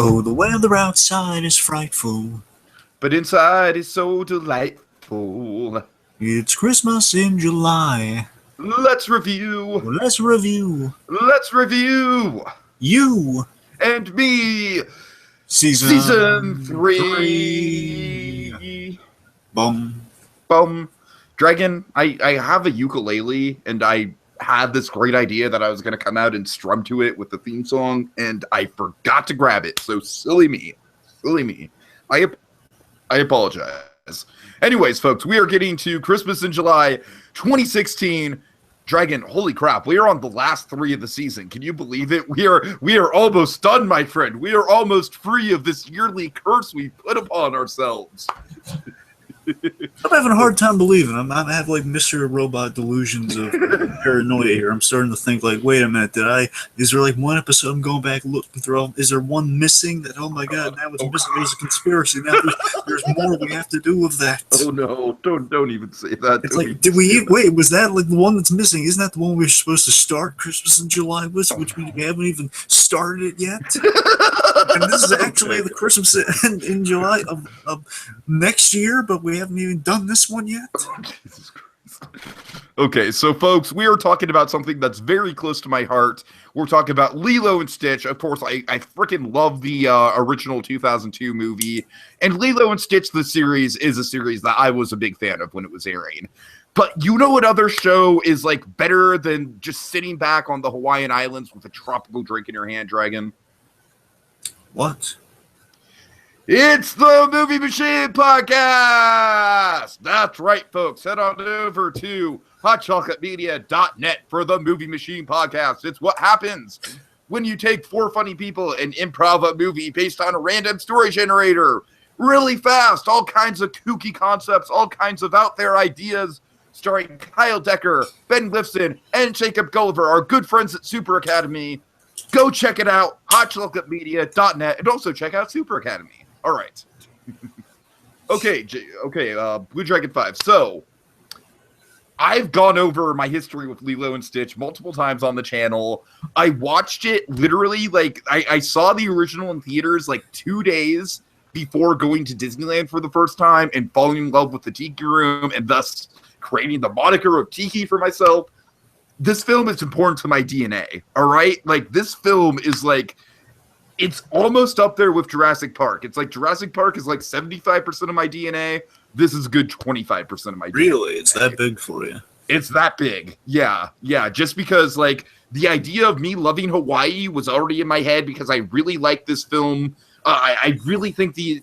Oh, the weather outside is frightful. But inside is so delightful. It's Christmas in July. Let's review. Let's review Let's review. You And me. Season 3. Bum. Dragon, I have a ukulele, and I had this great idea that I was going to come out and strum to it with the theme song, and I forgot to grab it. So silly me. I apologize. Anyways, folks, we are getting to Christmas in July 2016. Dragon, holy crap, we are on the last 3 of the season. Can you believe it? We are almost done, my friend. We are almost free of this yearly curse we put upon ourselves. I'm having a hard time believing. I have like Mr. Robot delusions of paranoia here. I'm starting to think like, wait a minute, is there like one episode I'm going back looking through? Is there one missing that, oh my god, now it's missing, there's a conspiracy. Now there's more we have to do with that. Oh no, don't even say that. It's like, wait, was that like the one that's missing? Isn't that the one we were supposed to start Christmas in July with, which we haven't even started it yet? And this is actually the Christmas in July of next year, but we haven't even done this one yet. Jesus Christ. Okay, so folks, we are talking about something that's very close to my heart. We're talking about Lilo and Stitch. Of course, I freaking love the original 2002 movie. And Lilo and Stitch, the series, is a series that I was a big fan of when it was airing. But you know what other show is like better than just sitting back on the Hawaiian Islands with a tropical drink in your hand, Dragon? What? It's the Movie Machine Podcast! That's right, folks. Head on over to hotchocolatemedia.net for the Movie Machine Podcast. It's what happens when you take 4 funny people and improv a movie based on a random story generator really fast. All kinds of kooky concepts, all kinds of out there ideas, starring Kyle Decker, Ben Lifson, and Jacob Gulliver, our good friends at Super Academy. Go check it out, hotchocolatemedia.net, and also check out Super Academy. All right. Okay, BlueDragonFive. So, I've gone over my history with Lilo and Stitch multiple times on the channel. I watched it literally, like, I saw the original in theaters like 2 days before going to Disneyland for the first time and falling in love with the Tiki Room and thus creating the moniker of Tiki for myself. This film is important to my DNA, all right? Like, this film is like, it's almost up there with Jurassic Park. It's like Jurassic Park is like 75% of my DNA. This is a good 25% of my DNA. Really? It's that big for you? It's that big. Yeah. Just because, like, the idea of me loving Hawaii was already in my head because I really like this film. I really think the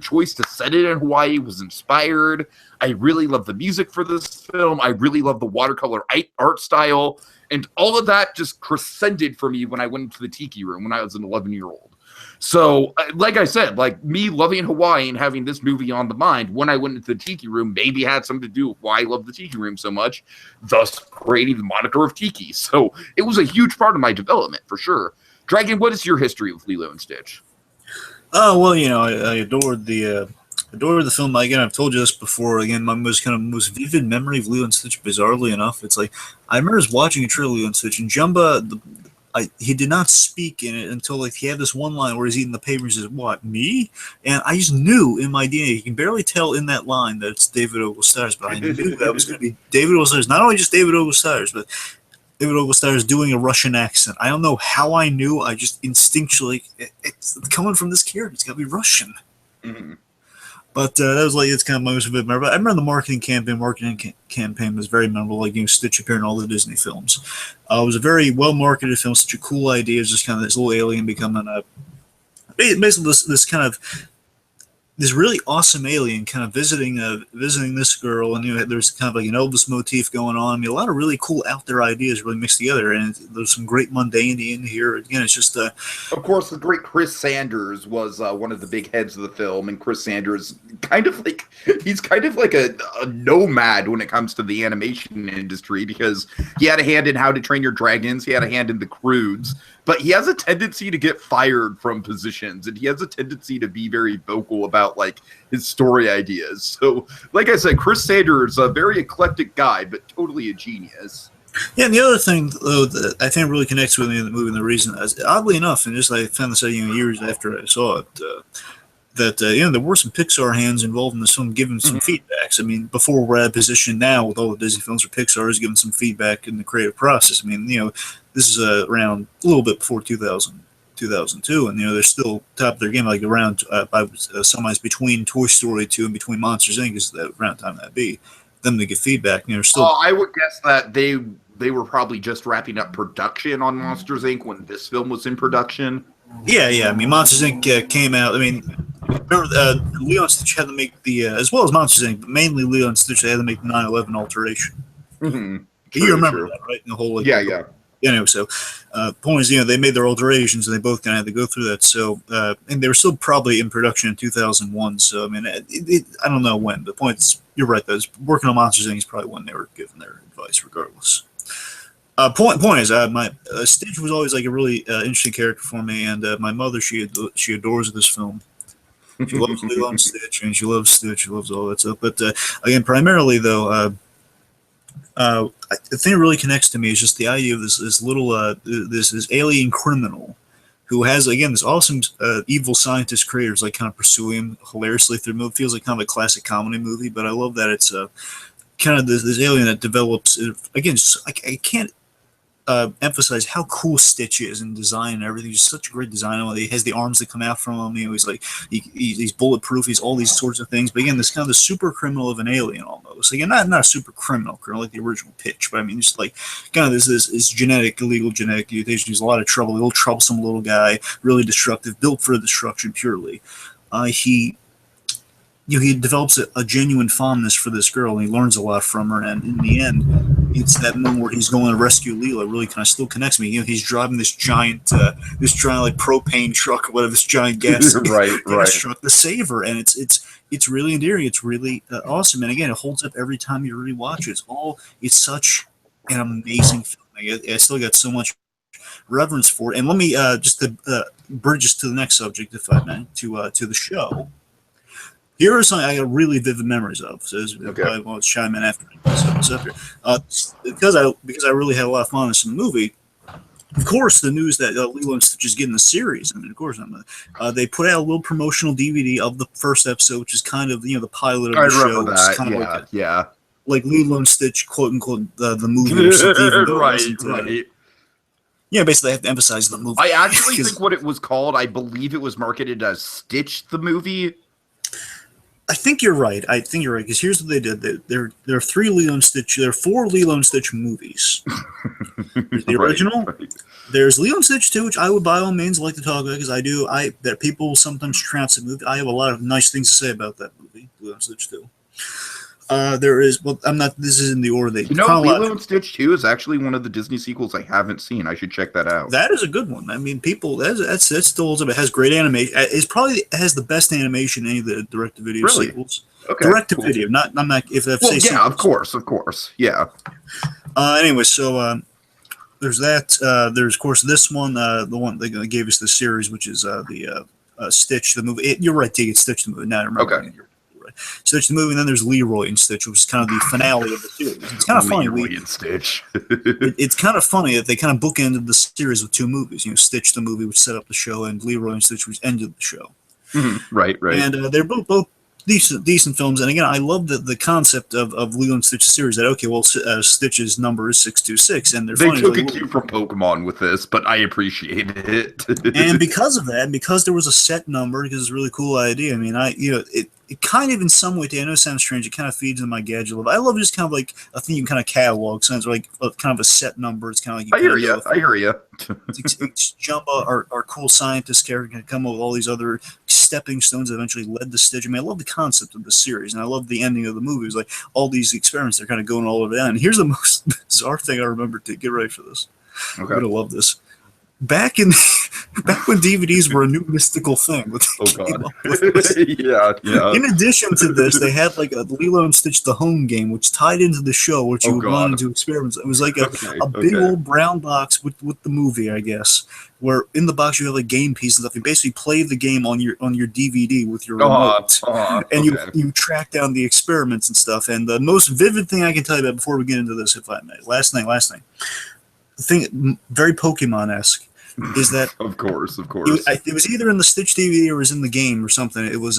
choice to set it in Hawaii was inspired. I really love the music for this film. I really love the watercolor art style. And all of that just crescended for me when I went into the Tiki Room when I was an 11-year-old. So, like I said, like me loving Hawaii and having this movie on the mind when I went into the Tiki Room maybe had something to do with why I love the Tiki Room so much, thus creating the moniker of Tiki. So it was a huge part of my development, for sure. Dragon, what is your history with Lilo and Stitch? Oh, well, you know, I adored the film. Again, I've told you this before. Again, my most vivid memory of Lilo and Stitch, bizarrely enough, it's like I remember just watching a trailer of Lilo and Stitch, and Jumba, he did not speak in it until like he had this one line where he's eating the paper. He says, "What, me?" And I just knew in my DNA. You can barely tell in that line that it's David Ogilvy, but I knew that was going to be David Ogilvy. Not only just David Ogilvy, but David Ogilvy is doing a Russian accent. I don't know how I knew. I just instinctually, it's coming from this character. It's got to be Russian. Mm-hmm. But that was like, it's kind of my most vivid memory. I remember the marketing campaign was very memorable, like, you know, Stitch appearing in all the Disney films. It was a very well-marketed film, such a cool idea. It was just kind of this little alien becoming basically this kind of, this really awesome alien kind of visiting this girl, and you know, there's kind of like an Elvis motif going on. I mean, a lot of really cool out there ideas really mixed together, and there's some great mundanity in here. Again, it's just of course, the great Chris Sanders was one of the big heads of the film, and Chris Sanders he's kind of like a nomad when it comes to the animation industry, because he had a hand in How to Train Your Dragons, he had a hand in The Croods, but he has a tendency to get fired from positions, and he has a tendency to be very vocal about like his story ideas. So, like I said, Chris Sanders, a very eclectic guy, but totally a genius. Yeah, and the other thing though that I think really connects with me in the movie, and the reason, oddly enough, and just I found this out years after I saw it, that there were some Pixar hands involved in this film giving some Mhm. feedbacks. I mean, before we're at a position now with all the Disney films or Pixar is giving some feedback in the creative process. I mean, this is around a little bit before 2002, and they're still top of their game, like around sometimes between Toy Story 2 and between Monsters Inc. is the around time that'd be. Them to get feedback, still. I would guess that they were probably just wrapping up production on Monsters Inc. when this film was in production. Yeah. I mean, Monsters Inc. Came out. I mean, remember, Lilo and Stitch had to make the, as well as Monsters Inc., but mainly Lilo and Stitch, they had to make the 9/11 alteration. Mm-hmm. You remember that, right? The whole, yeah. Anyway, so point is, they made their alterations, and they both kind of had to go through that. So, and they were still probably in production in 2001. So, I mean, I don't know when. The point is, you're right. Though, working on Monsters Inc. is probably when they were giving their advice, regardless. Point is, my Stitch was always like a really interesting character for me, and my mother, she adores this film. She loves Lilo and Stitch, and she loves Stitch. She loves all that stuff. But again, primarily though, the thing that really connects to me is just the idea of this little this alien criminal who has, again, this awesome evil scientist creators like kind of pursue him hilariously through the movie. It feels like kind of a classic comedy movie, but I love that it's kind of this alien that develops again. Just, I can't emphasize how cool Stitch is in design and everything. He's such a great designer. He has the arms that come out from him. He's like he's bulletproof. He's all these sorts of things. But again, this kind of the super criminal of an alien almost. Again, not a super criminal like the original Pitch, but I mean just like kind of this illegal genetic mutation. He's a lot of trouble. A little troublesome little guy, really destructive, built for destruction purely. He develops a genuine fondness for this girl, and he learns a lot from her. And in the end, it's that moment where he's going to rescue Lilo. Really kind of still connects me. He's driving this giant like propane truck or whatever, this giant gas truck to save her, and it's really endearing. It's really awesome, and again, it holds up every time you rewatch it. It's such an amazing film. I still got so much reverence for it. And let me just to bridge us to the next subject, if I may, to the show. Here are something I got really vivid memories of. So I won't chime in after this up here. Because I really had a lot of fun in this movie. Of course, the news that Lilo and Stitch is getting the series. I mean, of course, they put out a little promotional DVD of the first episode, which is kind of the pilot of the show. I remember that. Kind of like Lilo and Stitch, quote unquote, the movie or something. right. Yeah, basically, they have to emphasize the movie. I actually think what it was called, I believe it was marketed as Stitch the Movie. I think you're right. Because here's what they did. There are 3 Lilo and Stitch. There are 4 Lilo and Stitch movies. There's the original. Right. There's Lilo and Stitch 2, which I would by all means like to talk about because I do. That people sometimes trounce the movie. I have a lot of nice things to say about that movie, Lilo and Stitch 2. There is. Well, I'm not. This is in the order they. Lilo and Stitch 2 is actually one of the Disney sequels I haven't seen. I should check that out. That is a good one. I mean, people. That still holds up. It has great animation. It has the best animation in any of the direct-to-video sequels. Okay, direct-to-video. Not. I'm not. If that's of course. Yeah. Anyway, so there's that. There's of course this one. The one that gave us the series, which is the Stitch the movie. You're right, T. It's Stitch the movie. Now I remember. Okay. Stitch the movie, and then there's Leroy and Stitch, which is kind of the finale of the series. It's kind of funny. Leroy and Stitch. It's kind of funny that they kind of bookended the series with 2 movies. Stitch the movie, which set up the show, and Leroy and Stitch, which ended the show. Mm-hmm. Right. And they're both decent films. And again, I love the concept of Lilo and Stitch series. That Stitch's number is 626, and they took a cue from Pokemon with this, but I appreciate it. And because of that, because there was a set number, because it's a really cool idea. I mean, it kind of in some way, I know it sounds strange, it kind of feeds into my gadget love. I love just kind of like a thing you can kind of catalog, sounds like kind of a set number. It's kind of like I hear you. It's Jumbo, our cool scientist character, can come up with all these other stepping stones that eventually led to Stitch. I mean, I love the concept of the series, and I love the ending of the movie. It's like all these experiments, they're kind of going all over that. And here's the most bizarre thing I remember. To get ready for this, I'm gonna love this. back in back when DVDs were a new mystical thing. What Oh they came God. up with was, Yeah. in addition to this, they had like a Lilo and Stitch the home game, which tied into the show, which you Oh would run God. into experiments. It was like Okay. a big Okay. old brown box with the movie, I guess. Where in the box you have like game pieces and stuff. You basically play the game on your DVD with your remote, and Okay. you track down the experiments and stuff. And the most vivid thing I can tell you about before we get into this, if I may, last thing, the thing very Pokemon-esque is that Of course. it was either in the Stitch DVD or it was in the game or something. It was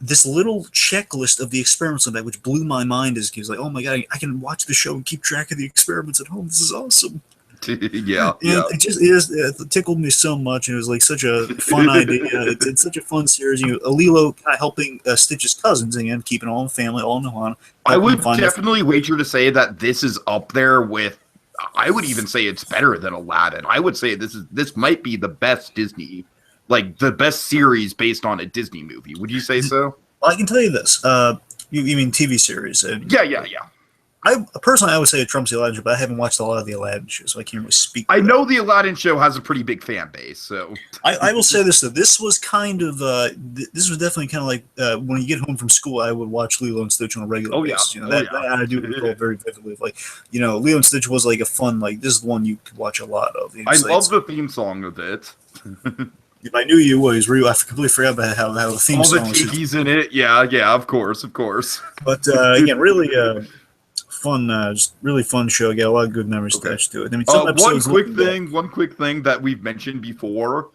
this little checklist of the experiments on that, which blew my mind. As he was like, "Oh my god, I can watch the show and keep track of the experiments at home. This is awesome." Yeah. And it tickled me so much. And it was like such a fun idea. It's such a fun series. Lilo kind of helping Stitch's cousins again, keeping all in the family, all in the Ohana. I would definitely wager to say that this is up there with. I would even say it's better than Aladdin. I would say this might be the best Disney, like the best series based on a Disney movie. Would you say so? Well, I can tell you this. You mean TV series? Yeah. I would say it trumps the Aladdin show, but I haven't watched a lot of the Aladdin shows, so I can't really speak. I know the Aladdin show has a pretty big fan base, so I will say this though. This was kind of this was definitely kind of like when you get home from school, I would watch Lilo and Stitch on a regular basis. That I do recall very vividly. Like Lilo and Stitch was like a fun this is the one you could watch a lot of. I love the theme song of it. If I knew you was real, I completely forgot about how the theme song was. All the Tiki's in it. Yeah, of course. But again, really fun, just really fun show. Got a lot of good memories attached to it. I mean, one quick thing that we've mentioned before.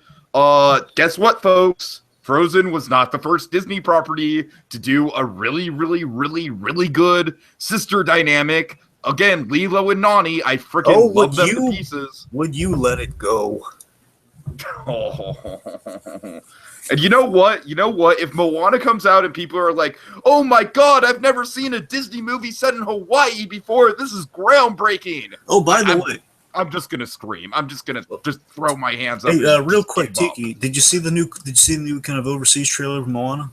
Guess what, folks? Frozen was not the first Disney property to do a really good sister dynamic. Again, Lilo and Nani, I freaking love them to pieces. Would you let it go? And you know what? If Moana comes out and people are like, "Oh my God, I've never seen a Disney movie set in Hawaii before. This is groundbreaking." Oh, by the way, I'm just gonna scream. I'm just gonna throw my hands up. Hey, real quick, Tiki, did you see the new kind of overseas trailer of Moana?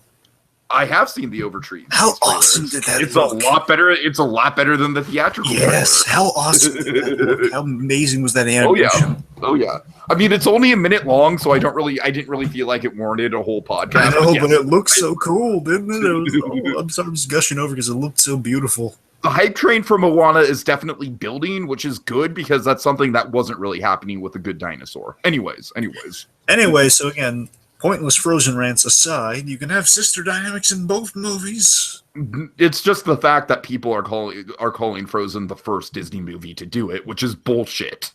I have seen the Overtree. How awesome did that look? look? It's a lot better than the theatrical. Yes. trailer. How awesome did that look? How amazing was that animation? Oh yeah. I mean, it's only a minute long, so I didn't really feel like it warranted a whole podcast. I know, but it looked so cool, didn't it? I'm sorry, I'm just gushing over because it looked so beautiful. The hype train for Moana is definitely building, which is good because that's something that wasn't really happening with A Good Dinosaur. Anyways. Anyway, so again, pointless Frozen rants aside, you can have sister dynamics in both movies. It's just the fact that people are calling Frozen the first Disney movie to do it, which is bullshit.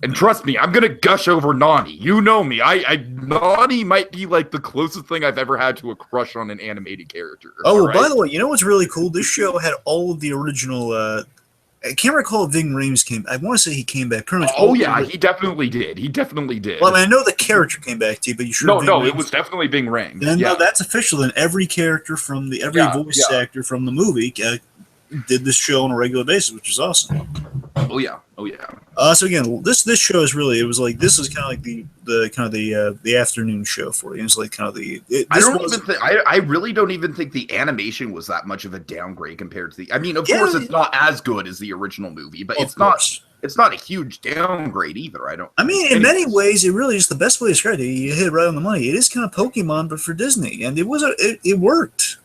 And trust me, I'm gonna gush over Nani. You know me. Nani might be like the closest thing I've ever had to a crush on an animated character. Oh, right? By the way, you know what's really cool? This show had all of the original. I can't recall if Ving Rhames came. I want to say he came back. He definitely did. Well, I mean, I know the character came back to you, but you sure? No, it was definitely Ving Rhames. Then no, that's official. Then every character from every voice actor from the movie did this show on a regular basis, which is awesome. Oh yeah. So again, this show is really, it was like, this is kind of like the afternoon show for you. It's like kind of I really don't even think the animation was that much of a downgrade compared to of course it's not as good as the original movie, but it's not a huge downgrade either. In many ways, it really is the best way to describe it. You hit it right on the money. It is kind of Pokemon, but for Disney, and it worked.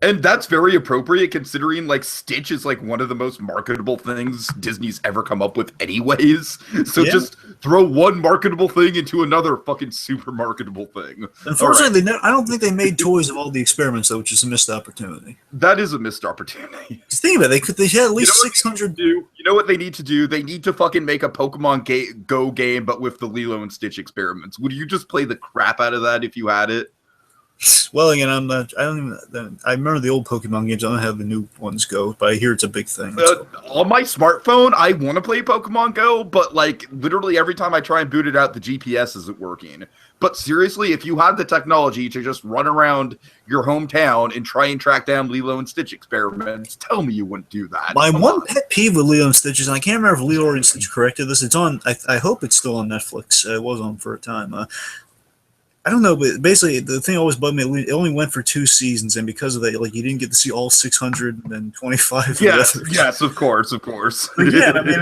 And that's very appropriate considering Stitch is one of the most marketable things Disney's ever come up with anyways. So just throw one marketable thing into another fucking super marketable thing. Unfortunately, I don't think they made toys of all the experiments, though, which is a missed opportunity. That is a missed opportunity. Just think about it. They had at least 600. You know what they need to do? They need to fucking make a Pokemon Go game, but with the Lilo and Stitch experiments. Would you just play the crap out of that if you had it? Well, again, I remember the old Pokemon games. I don't know how the new ones go, but I hear it's a big thing. On my smartphone, I want to play Pokemon Go, but literally every time I try and boot it out, the GPS isn't working. But seriously, if you had the technology to just run around your hometown and try and track down Lilo and Stitch experiments, tell me you wouldn't do that. My one pet peeve with Lilo and Stitch is, and I can't remember if Lilo and Stitch corrected this. It's on. I hope it's still on Netflix. It was on for a time. I don't know, but basically the thing always bugged me. It only went for 2 seasons, and because of that, like you didn't get to see all 625. Yes, of course. But yeah, I mean,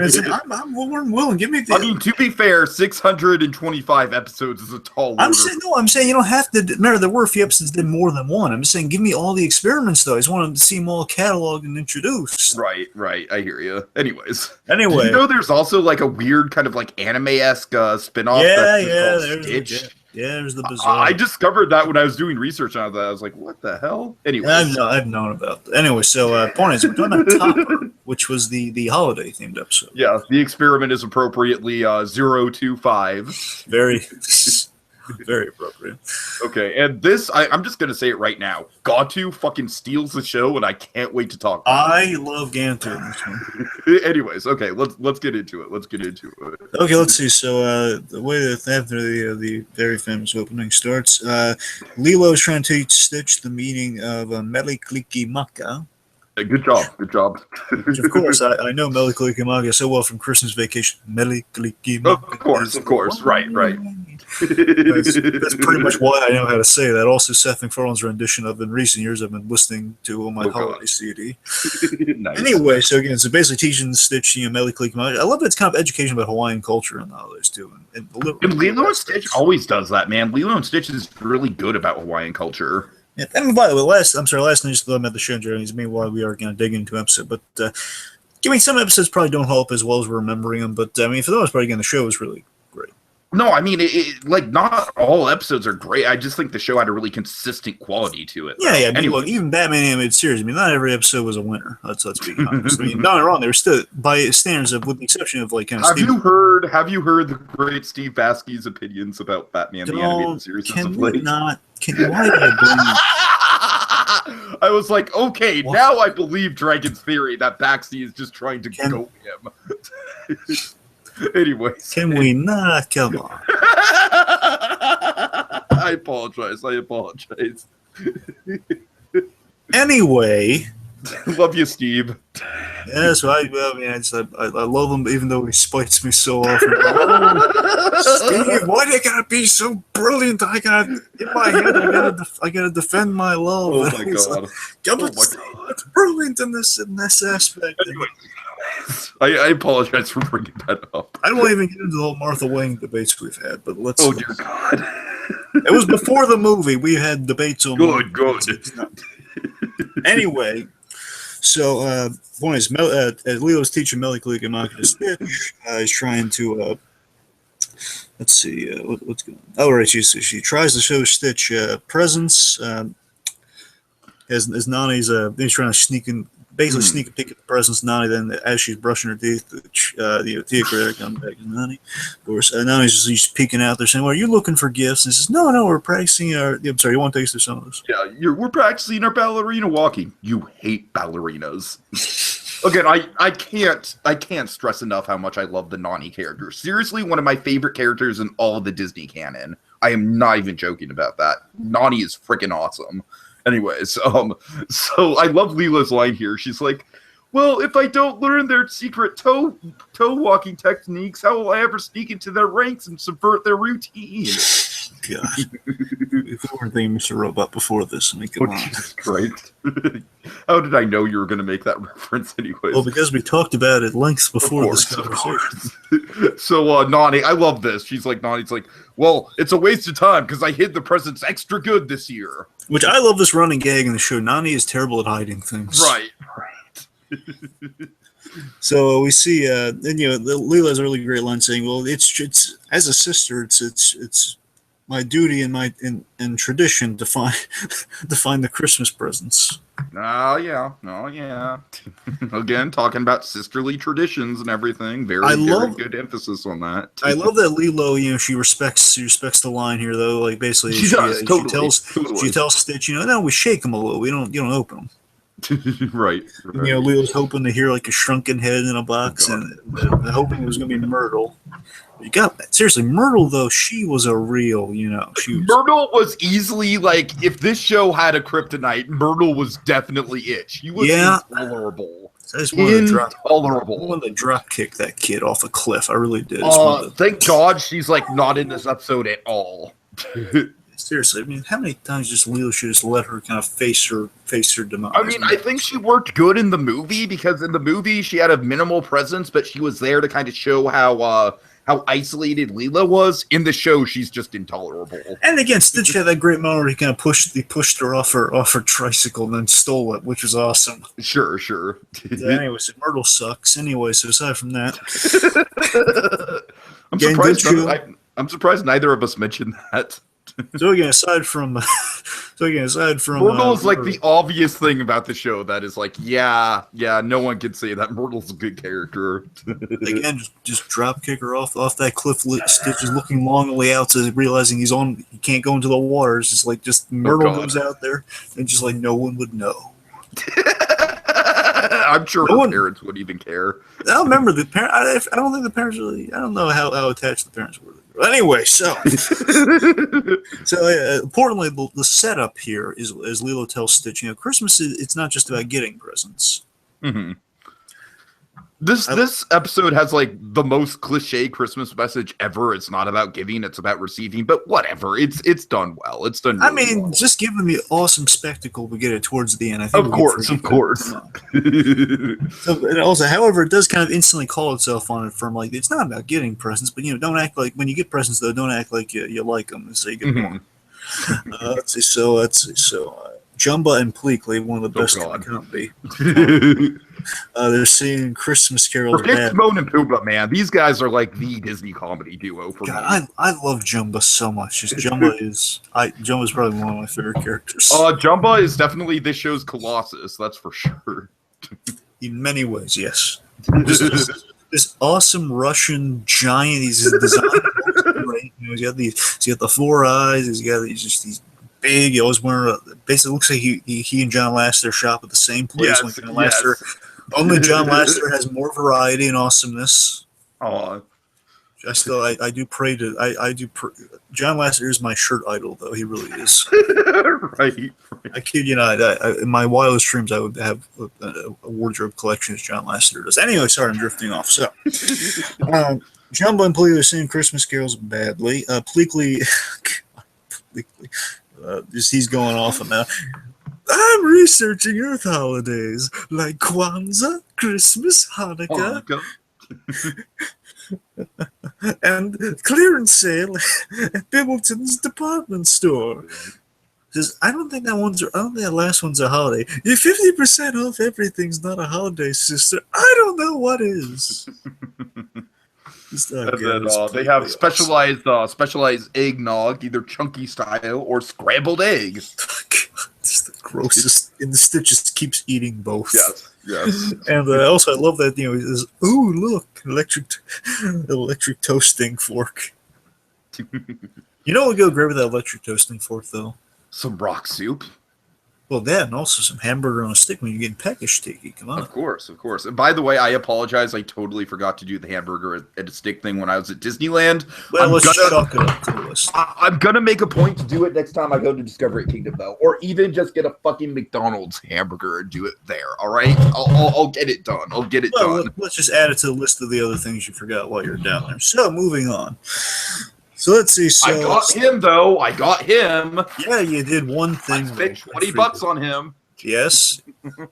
I'm willing. Give me the. I mean, to be fair, 625 episodes is a tall order. I'm saying you don't have to. Remember, there were a few episodes that did more than one. I'm just saying, give me all the experiments, though. I just wanted to see them all cataloged and introduced. Right. I hear you. Anyways, anyway, you know, there's also like a weird kind of like anime-esque spinoff. There's Stitch. There's the bizarre. I discovered that when I was doing research on that. I was like, what the hell? Anyway. I've known about that. Anyway, so point is, we're talking about Topper, which was the holiday-themed episode. Yeah, the experiment is appropriately 025. Very, very appropriate. Okay, and this, I'm just going to say it right now. Gantu fucking steals the show, and I can't wait to talk about it. I love Gantu in this one. Anyways, okay, let's get into it. Okay, let's see. So the way that after the very famous opening starts, Lilo is trying to teach Stitch the meaning of Meliklikimaka. Good job. Which, of course, I know Meliklikimaka so well from Christmas Vacation. Meliklikimaka. Of course, right. That's pretty much why I know how to say that. Also, Seth MacFarlane's rendition of in recent years I've been listening to on my holiday CD. Nice. Anyway, so again, so basically teaching Stitch, Meliklikimaka. I love that it's kind of education about Hawaiian culture in the holidays too. And Lilo and Stitch always does that, man. Lilo and Stitch is really good about Hawaiian culture. Yeah, and by the way, last night I just thought about the show, Jeremy. Meanwhile, we are going to dig into an episode, but some episodes probably don't hold up as well as we're remembering them. But I mean, for the most part, again, the show was really great. No, I mean, like not all episodes are great. I just think the show had a really consistent quality to it. Yeah. I mean, look, even Batman animated series. I mean, not every episode was a winner. Let's be honest. I mean, not wrong. They were still by standards of, with the exception of like kind of. Have you heard the great Steve Baskey's opinions about Batman the animated series? Why did I bring? I was like, okay, what? Now I believe Dragon's theory that Baxi is just trying to goat him. Anyways. Can we not? Come on. I apologize. Anyway. Love you, Steve. Yeah, so I love him, even though he spites me so often. Steve, why do you gotta be so brilliant? In my head, I gotta defend my love. Oh my god! It's brilliant in this aspect. I apologize for bringing that up. I don't want to even get into the whole Martha Wayne debates we've had, but let's. Oh dear God! It was before the movie. We had debates on. Good. Anyway. So, point is, Leo's teaching Meliklikimaka to Stitch. He's trying to, let's see, what's going on? Oh, right, she tries to show Stitch presents. As Nani's, he's trying to sneak a peek at the presents. Nani, then, as she's brushing her teeth, the theater comes back to Nani. Of course, Nani's just peeking out there saying, well, are you looking for gifts? And he says, no, we're practicing our, I'm sorry, you want to take us through some of this? Yeah, we're practicing our ballerina walking. You hate ballerinas. Again, I can't stress enough how much I love the Nani character. Seriously, one of my favorite characters in all of the Disney canon. I am not even joking about that. Nani is freaking awesome. Anyways, so I love Leela's line here. She's like, well, if I don't learn their secret toe walking techniques, how will I ever sneak into their ranks and subvert their routine? Gosh. If we weren't thinking Mr. Robot before this, I mean, come on. Jesus Christ. How did I know you were going to make that reference anyways? Well, because we talked about it at length before this conversation. So, Nani, I love this. She's like, Nani's like, well, it's a waste of time because I hid the presents extra good this year. Which I love this running gag in the show. Nani is terrible at hiding things. Right. So we see, and Leela has a really great line saying, "Well, it's as a sister, it's my duty and tradition to find the Christmas presents." Oh yeah. Again, talking about sisterly traditions and everything. Very good emphasis on that. I love that Lilo, she respects the line here though. Like basically, she tells Stitch, no, we shake them a little. You don't open them. Right. Leo's hoping to hear like a shrunken head in a box, and hoping it was going to be Myrtle. You got that. Seriously, Myrtle though, she was a real, Myrtle was easily like, if this show had a kryptonite, Myrtle was definitely it. She was intolerable. I just wanted to drop kick that kid off a cliff. I really did. Thank God she's like not in this episode at all. Seriously, I mean, how many times just Lilo should just let her kind of face her demise? I mean, I think she worked good in the movie because in the movie she had a minimal presence, but she was there to kind of show how isolated Lilo was. In the show, she's just intolerable. And again, Stitch had that great moment where he kind of pushed her off her tricycle and then stole it, which was awesome. Sure. Anyways, Myrtle sucks. Anyway, so aside from that, I'm surprised neither of us mentioned that. So again, aside from Myrtle is like the obvious thing about the show that is like, yeah, no one can say that Myrtle's a good character. Again, just drop kick her off that cliff. Stitch is looking longingly out to realizing he can't go into the water. It's just like Myrtle goes out there and just like no one would know. I'm sure her parents wouldn't even care. I don't remember the parent. I don't think the parents really. I don't know how attached the parents were. Anyway, so importantly, the setup here is as Lilo tells Stitch, Christmas it's not just about getting presents. Mm-hmm. This episode has like the most cliche Christmas message ever. It's not about giving, it's about receiving, but whatever. It's done well. It's done really well. Just give them the awesome spectacle we get it towards the end. I think of course. So, and also, however, it does kind of instantly call itself on it from like, it's not about getting presents, but don't act like when you get presents though, don't act like you like them and say you get more. Let's see. So Jumba and Pleakley, one of the best that can't be. They're singing Christmas carols. Timon and Pumbaa, man, these guys are like the Disney comedy duo for me. I love Jumba so much. Jumba's probably one of my favorite characters. Jumba is definitely this show's Colossus, that's for sure. In many ways, yes. This awesome Russian giant. He's designed great. He's got the 4 eyes. He's got these big. He always wearing basically looks like he and John Lasseter shop at the same place. Yes, John Lasseter. Only John Lasseter has more variety and awesomeness. Oh, I do pray to John Lasseter is my shirt idol, though he really is. right. I kid you not. In my wildest dreams, I would have a wardrobe collection as John Lasseter does. Anyway, sorry, I'm drifting off. So, Jumbo and Pleakley are singing Christmas carols badly. Pleakley, he's going off now. I'm researching Earth holidays like Kwanzaa, Christmas, Hanukkah, and clearance sale at Bimmelton's department store. Says, I don't think that last one's a holiday. You're 50% off everything's not a holiday, sister. I don't know what is. They have specialized eggnog, either chunky style or scrambled eggs. It's the grossest. And the Stitch just keeps eating both. Yes. And also, I love that he says, "Ooh, look, electric toasting fork." What would go great with that electric toasting fork, though? Some rock soup. Well, that and also some hamburger on a stick when you're getting peckish, Tiki. Come on. Of course. And by the way, I apologize. I totally forgot to do the hamburger at a stick thing when I was at Disneyland. Well, let's chalk it up to the list. I'm going to make a point to do it next time I go to Discovery Kingdom, though. Or even just get a fucking McDonald's hamburger and do it there, all right? I'll get it done. Done. Let's just add it to the list of the other things you forgot while you're down there. So, moving on. So let's see. So I got him, though. Yeah, you did one thing. I spent $20 on him. Yes. All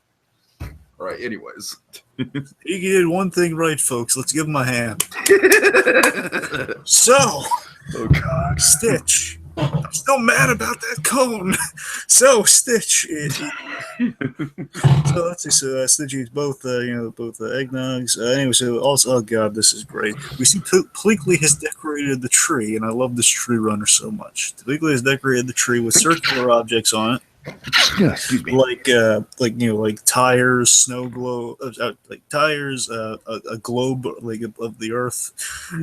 right. Anyways, he did one thing right, folks. Let's give him a hand. So, oh god, Stitch. I'm still mad about that cone. So Stitch. So let's see. So Stitch eats both eggnogs. Anyway, so also, oh god, this is great. We see Pleakley has decorated the tree, and I love this tree runner so much. Pleakley has decorated the tree with circular objects on it. Excuse me. Like tires, snow globe, tires, a globe of the earth,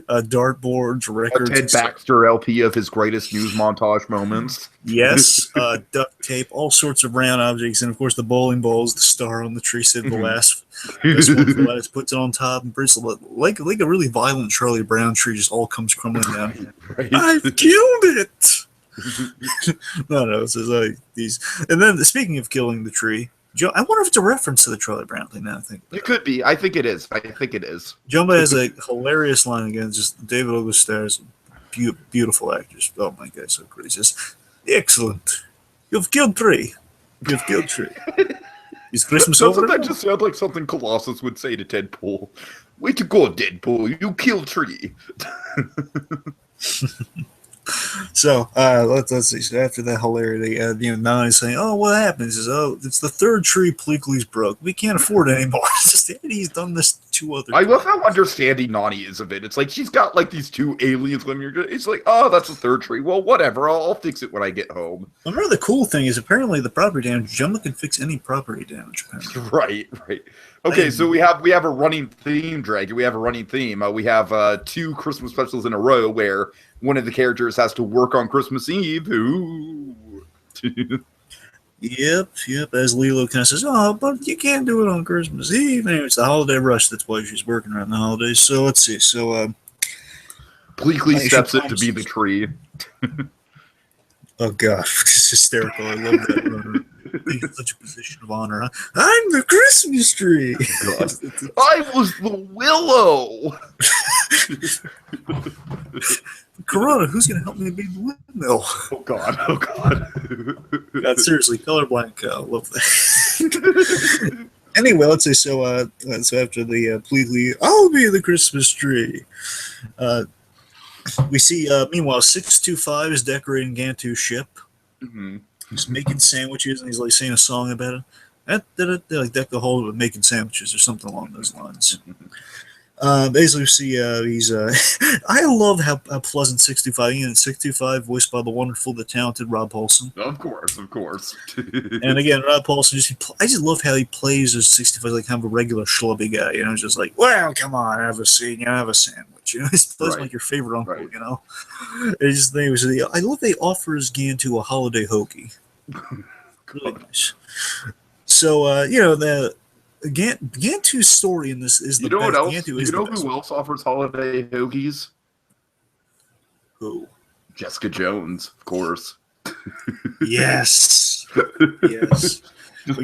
dartboards, records. A Ted Baxter LP of his greatest news montage moments. Yes, duct tape, all sorts of round objects, and of course the bowling ball is the star on the tree. Sid Velasquez puts it on top and bristles like a really violent Charlie Brown tree. Just all comes crumbling down. Right. I've killed it. No, it's like these. And then speaking of killing the tree, Joe, I wonder if it's a reference to the Charlie Brown thing. Now I think it could be. I think it is. Jumbo has a hilarious line again. Just David August stars, beautiful actors. Oh my god, so great! Just Excellent. You've killed 3. You've killed 3. Is Christmas Doesn't over? that just sound like something Colossus would say to Deadpool? Way to go, Deadpool. You killed 3. So let's see. So after that hilarity, Nani's saying, "Oh, what happens is, it's the 3rd tree Pleakley's broke. We can't afford it anymore." It's just Eddie's done this 2 other. I love how understanding Nani is of it. It's like she's got like these 2 aliens living here. It's like, oh, that's the 3rd tree. Well, whatever. I'll fix it when I get home. Remember, the cool thing is apparently the property damage. Jumbo can fix any property damage. Apparently. Right. Okay, so we have a running theme, Dragon. We have a running theme. We have 2 Christmas specials in a row where one of the characters has to work on Christmas Eve. Ooh. Yep. As Lilo kind of says, "Oh, but you can't do it on Christmas Eve." Anyway, it's the holiday rush. That's why she's working around the holidays. So let's see. So Pleakley steps in to be the tree. Oh gosh, this is hysterical. I love that. In such a position of honor. Huh? I'm the Christmas tree. God. I was the willow. Corona, who's going to help me be the windmill? Oh God. God, seriously, colorblind cow. Love that. Anyway, let's say so after the Pleakley, I'll be the Christmas tree. We see, meanwhile, 625 is decorating Gantu's ship. Mm-hmm. He's making sandwiches, and he's like saying a song about it. They like deck the hole with making sandwiches or something along those lines. Basically, we see he's. I love how pleasant 625 is. And 625 voiced by the wonderful, the talented Rob Paulson. Of course. And again, Rob Paulson. I just love how he plays as 65, like kind of a regular schlubby guy. You know, just like, well, come on, have a seat, have a sandwich. You know, he plays like your favorite uncle. Right. You know, I just think it was. I love they offers Gantu a holiday hoagie. Really nice. So Gantu's story in this is the best. Gantu is who else offers holiday hoagies? Who? Jessica Jones, of course. Yes. Just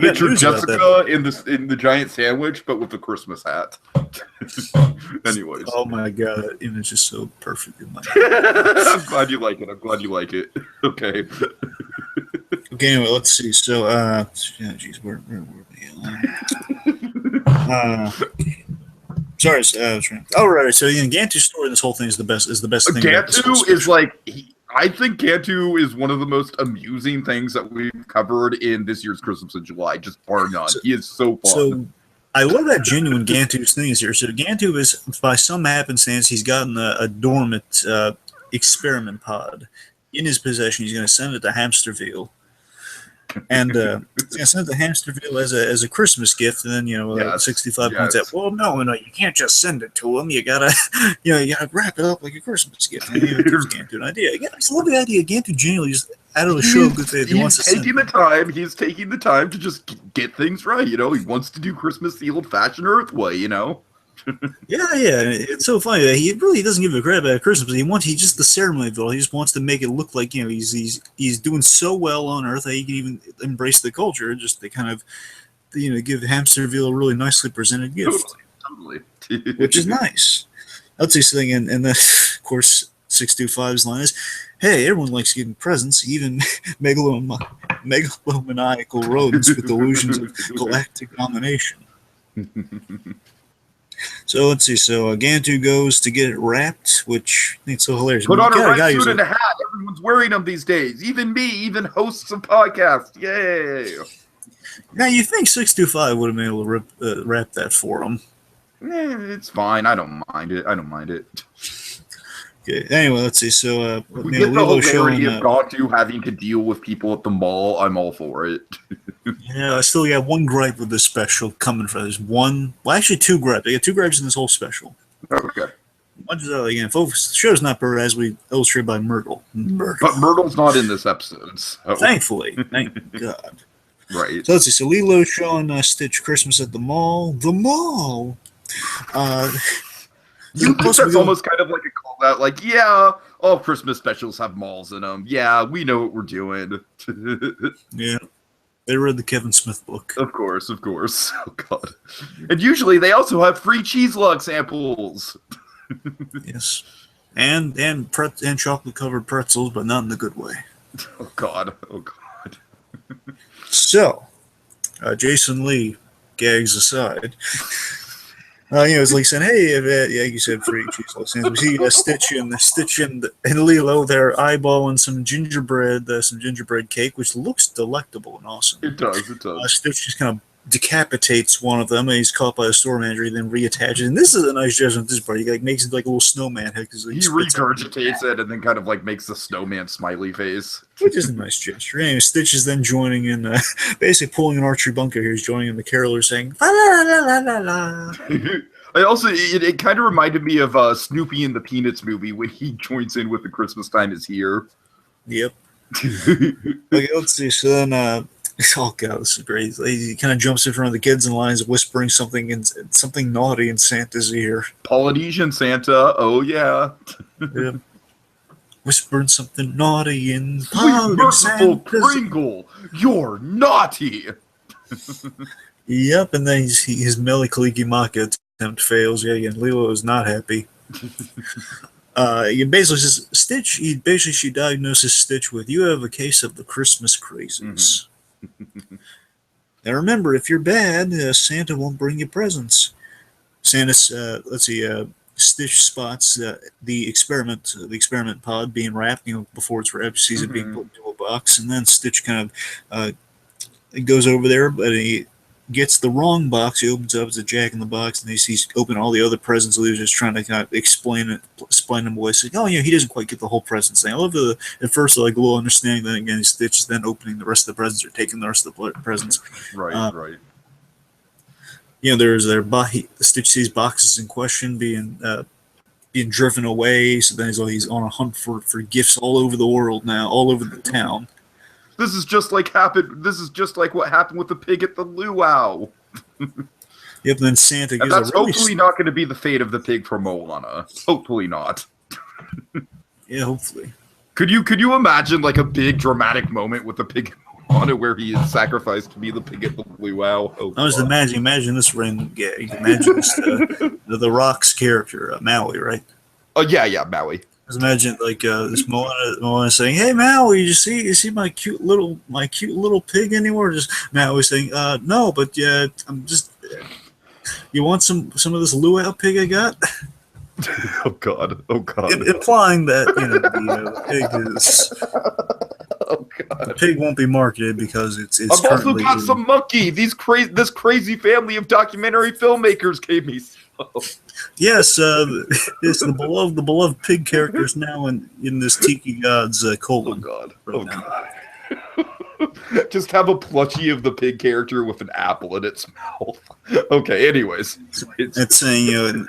picture Jessica in the giant sandwich, but with the Christmas hat. Anyways. Oh my god, that image is so perfect in my head. I'm glad you like it. Okay. Okay, anyway, let's see. So, where were we? Sorry, I was trying. Oh, right. So, Gantu's story in this whole thing is the best. Thing. Gantu is like I think Gantu is one of the most amusing things that we've covered in this year's Christmas in July, just bar none. He is so fun. So, I love that genuine Gantu's thing is here. So, Gantu is, by some happenstance, he's gotten a dormant experiment pod in his possession. He's going to send it to Hamsterville. And he's going to send it to Hamsterville as a Christmas gift, and then 65 points out. Well, no, you can't just send it to him. You gotta wrap it up like a Christmas gift. And he gives Gantu an idea. Yeah, I just love the idea. Gantu genuinely just out of the show good faith. He's taking the time to just get things right. He wants to do Christmas the old-fashioned Earth way. Yeah, it's so funny. He really doesn't give a crap about Christmas. He just the ceremony of it all. He just wants to make it look like he's doing so well on Earth that he can even embrace the culture. Just to kind of give Hamsterville a really nicely presented gift, totally, which is nice. Let's see something, and then of course 625's line is, "Hey, everyone likes getting presents, even megalomaniacal rodents with illusions of galactic domination." So let's see. So Gantu goes to get it wrapped, which I think it's so hilarious. Put on a red suit and a hat. Everyone's wearing them these days. Even me, even hosts of podcasts. Yay! Now you think 625 would have been able to wrap that for him? It's fine. I don't mind it. Okay. Anyway, let's see. So we get the hilarity of Gantu having to deal with people at the mall. I'm all for it. Yeah, I still got one gripe with this special coming for this one. Well, actually, 2 gripes. I got 2 gripes in this whole special. Okay. One is again, folks. The show's not perfect, as we illustrated by Myrtle. But Myrtle's not in this episode. So. Thankfully, thank God. Right. So let's see. So Lilo's showing Stitch Christmas at the mall. The mall. That's almost kind of like a callback. Like, yeah, all Christmas specials have malls in them. Yeah, we know what we're doing. Yeah. They read the Kevin Smith book. Of course. Oh, God. And usually they also have free cheese log samples. Yes. And chocolate-covered pretzels, but not in the good way. Oh God. Oh God. So, Jason Lee, gags aside, it's like saying, "Hey, yeah, you said free cheese sandwich. We see Stitch and Lilo. They're eyeballing some gingerbread cake, which looks delectable and awesome. It does. It does. Stitch just kind of decapitates one of them, and he's caught by the store manager. He then reattaches, and this is a nice gesture on this part. He like makes it like a little snowman head because he regurgitates it and then kind of like makes the snowman smiley face, which is a nice gesture. Anyway, Stitch is then joining in, basically pulling an Archie Bunker here. He's joining in the carolers saying la la la la la. I also, it kind of reminded me of Snoopy in the Peanuts movie when he joins in with the Christmas Time Is Here. Yep. Okay, let's see. So then, oh god, this is great. He kind of jumps in front of the kids in lines, whispering something naughty in Santa's ear. Polynesian Santa, oh yeah. Yep. Whispering something naughty in Sweet merciful Pringle, you're naughty. Yep, and then his Mele Kalikimaka attempt fails. Yeah, again, Lilo is not happy. He basically says, Stitch, she diagnoses Stitch with, you have a case of the Christmas crazies. Mm-hmm. Now remember, if you're bad, Santa won't bring you presents. Stitch spots the experiment pod being wrapped, before it's wrapped, sees it being put into a box, and then Stitch kind of goes over there, but he gets the wrong box. He opens up, it's a Jack in the Box, and he sees open all the other presents. He was just trying to kind of explain them away. Saying, "Oh, yeah, he doesn't quite get the whole present thing." I love at first like a little understanding. Then again, Stitch is then opening the rest of the presents or taking the rest of the presents. Right, right. Stitch sees boxes in question being driven away. So then he's on a hunt for gifts all over the world now, all over the town. This is just like what happened with the pig at the luau. Yep, and then Santa gives that's hopefully not going to be the fate of the pig from Moana. Hopefully not. Yeah, hopefully. Could you imagine like a big dramatic moment with the pig in Moana where he is sacrificed to be the pig at the luau? Oh, I was imagine this random gag. Imagine this, the Rock's character, Maui, right? Oh yeah, Maui. Imagine like this Moana saying, "Hey Maui, you see my cute little pig anywhere?" Just Maui saying, "No, but yeah, I'm just. You want some of this luau pig I got?" Oh God! Implying that the pig is. Oh God! The pig won't be marketed because it's. I've also got some monkey. This crazy family of documentary filmmakers gave me. Yes, it's the beloved pig characters now in this Tiki God's colon. Oh God! Just have a plushie of the pig character with an apple in its mouth. Okay, anyways. It's saying,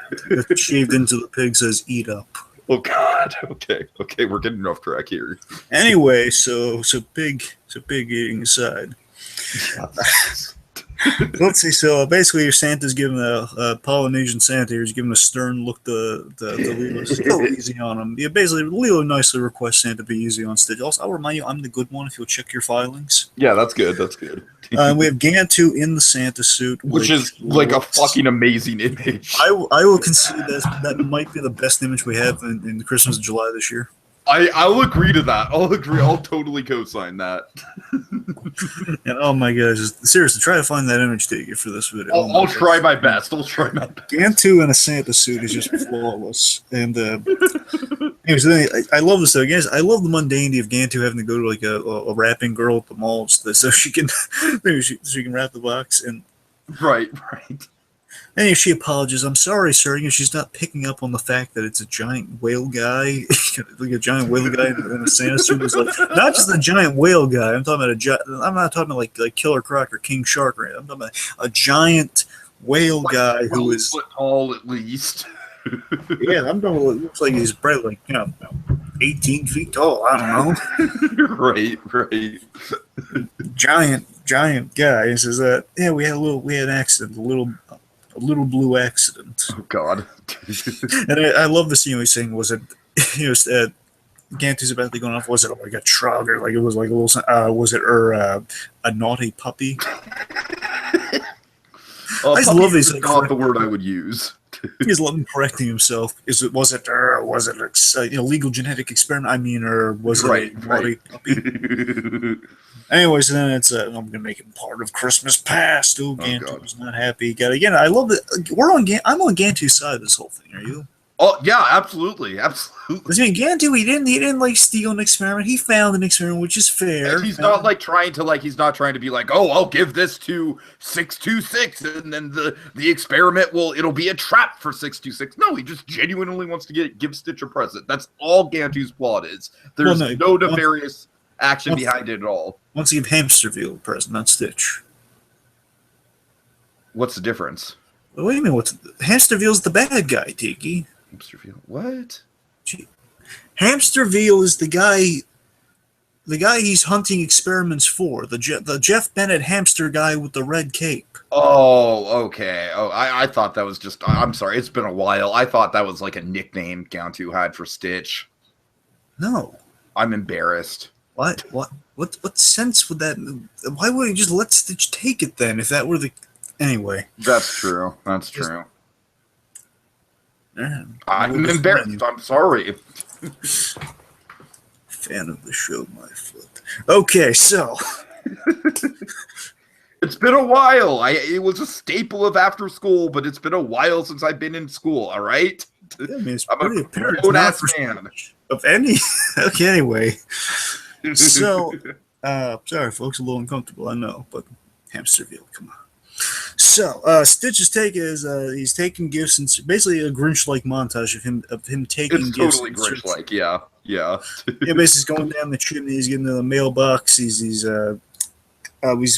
shaved into the pig says, eat up. Oh God! Okay, we're getting off track here. Anyway, so pig eating aside. Let's see. So basically, Santa's giving a Polynesian Santa. He's giving a stern look to Lilo. Go easy on him. Yeah, basically, Lilo nicely requests Santa be easy on Stitch. Also, I'll remind you, I'm the good one. If you'll check your filings. Yeah, that's good. We have Gantu in the Santa suit, which is like a fucking amazing image. I will concede that might be the best image we have in the Christmas of July this year. I'll agree to that. I'll totally co-sign that. And oh my gosh, seriously, try to find that image taken for this video. I'll try my best. Gantu in a Santa suit is just flawless. And anyways, I love this though, guys. I love the mundanity of Gantu having to go to like a wrapping girl at the mall so she can wrap the box and right. And if she apologizes, I'm sorry, sir. She's not picking up on the fact that it's a giant whale guy, like a giant whale guy in a Santa suit. Is like not just a giant whale guy. I'm talking about I'm not talking about like Killer Croc or King Shark. Right? I'm talking about a giant whale guy who is 12 foot tall at least. Yeah, I'm talking. It looks like he's probably 18 feet tall. I don't know. Right. Giant guy. He says that. Yeah, we had an accident. A little blue accident. Oh God! And I love this. He's saying, was it? Gantu's about to be going off. Was it like a truck or like it was like a little? Was it a naughty puppy? I just love his not the word I would use. He just love him correcting himself. Was it legal genetic experiment? I mean, or was it a bloody puppy? Anyways, then it's I'm gonna make him part of Christmas past. Oh, Gantu was not happy. Again, I love it. I'm on Gantu's side of this whole thing. Are you? Oh yeah, absolutely. I mean, Gantu, he didn't like steal an experiment. He found an experiment, which is fair. And he's not trying to be like, oh, I'll give this to 626, and then the experiment it'll be a trap for 626. No, he just genuinely wants to give Stitch a present. That's all Gantu's plot is. There's no nefarious action behind it at all. Wants to give Hamsterville a present, not Stitch. What's the difference? What do you mean? Hamsterville's the bad guy, Tiki? Hamsterville? What? Hamsterville is the guy he's hunting experiments for. The Jeff Bennett hamster guy with the red cape. Oh, okay. Oh, I thought that was just... I'm sorry, it's been a while. I thought that was like a nickname Gantu had for Stitch. No. I'm embarrassed. What sense would that... Why would he just let Stitch take it then, if that were the... Anyway. That's true. That's true. I'm embarrassed. I'm sorry. Fan of the show, my foot. Okay, so... It's been a while. It was a staple of after school, but it's been a while since I've been in school, all right? Yeah, I mean, it's I'm pretty a apparent. grown-ass man. Of any... Okay, anyway. So, sorry, folks, a little uncomfortable, I know, but Hamsterville, come on. So, Stitch's take is he's taking gifts and basically a Grinch-like montage of him taking it's gifts. Totally Grinch-like, yeah. Yeah, basically going down the chimney, he's getting to the mailbox, he's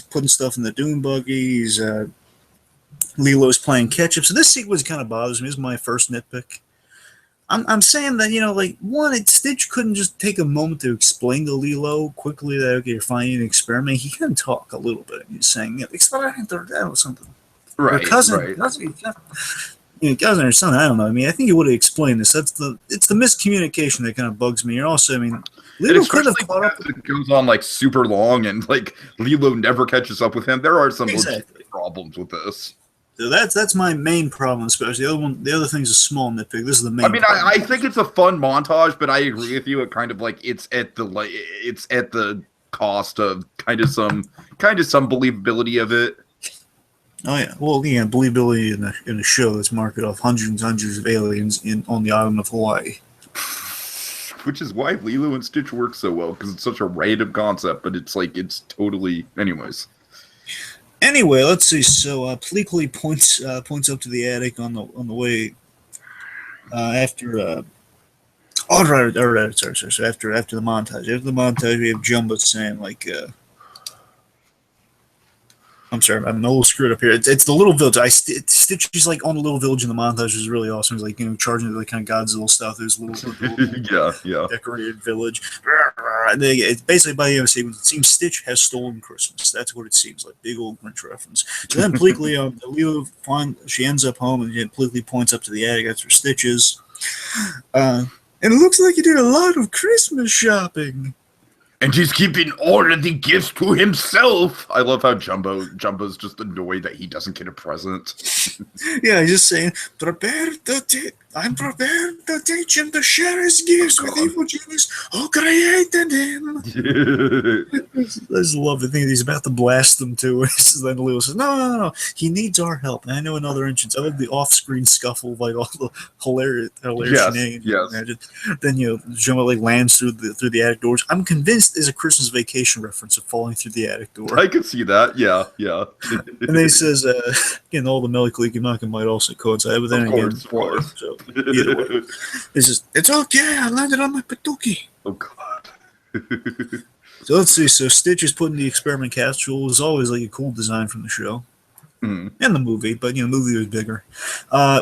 putting stuff in the dune buggy, Lilo's playing catch-up. So this sequence kind of bothers me. This is my first nitpick. I'm saying that, Stitch couldn't just take a moment to explain to Lilo quickly that, okay, you're finding an experiment. He can talk a little bit. He's saying, experiment or that or something. Right, or cousin, right. Cousin or something. I don't know. I mean, I think he would have explained this. It's the miscommunication that kind of bugs me. And also, I mean, Lilo could have caught up. It goes on super long, and Lilo never catches up with him. There are some problems with this. So that's my main problem, especially the other thing's a small nitpick. This is the main. I mean, I think it's a fun montage, but I agree with you. It kind of it's at the cost of kind of some believability of it. Oh yeah, well, believability in a show that's marketed off hundreds and hundreds of aliens on the island of Hawaii. Which is why Lilo and Stitch work so well, because it's such a random concept, but it's totally. Anyways. Anyway, let's see. So Pleakley points up to the attic on the way after. All right. Sorry. So after the montage, we have Jumbo saying I'm sorry, I'm a little screwed up here. It's the little village. Stitch is on the little village in the montage, which is really awesome. He's charging the kind of Godzilla stuff. There's little yeah, decorated village. It's basically by the end of the sequence, it seems Stitch has stolen Christmas. That's what it seems like. Big old Grinch reference. So then Pleakley, Lilo she ends up home, and Pleakley points up to the attic. That's where Stitch is. And it looks like he did a lot of Christmas shopping. And he's keeping all of the gifts to himself. I love how Jumbo's just annoyed that he doesn't get a present. Yeah, he's just saying, I'm prepared to teach him to share his gifts with evil genius who created him. I just love the thing that he's about to blast them too. Then Leo says, no, he needs our help. And I know another entrance. I love the off-screen scuffle, all the hilarious shenanigans. Yes. Then Jumbo lands through the attic doors. I'm convinced is a Christmas Vacation reference of falling through the attic door. I can see that. Yeah. And then he says, again, all the Melancholy might also coincide, but then again, spoilers. So either way, he says, it's okay. I landed on my patuki. Oh God. So let's see. So Stitch is putting the experiment capsule. Is always a cool design from the show. And the movie, but the movie was bigger.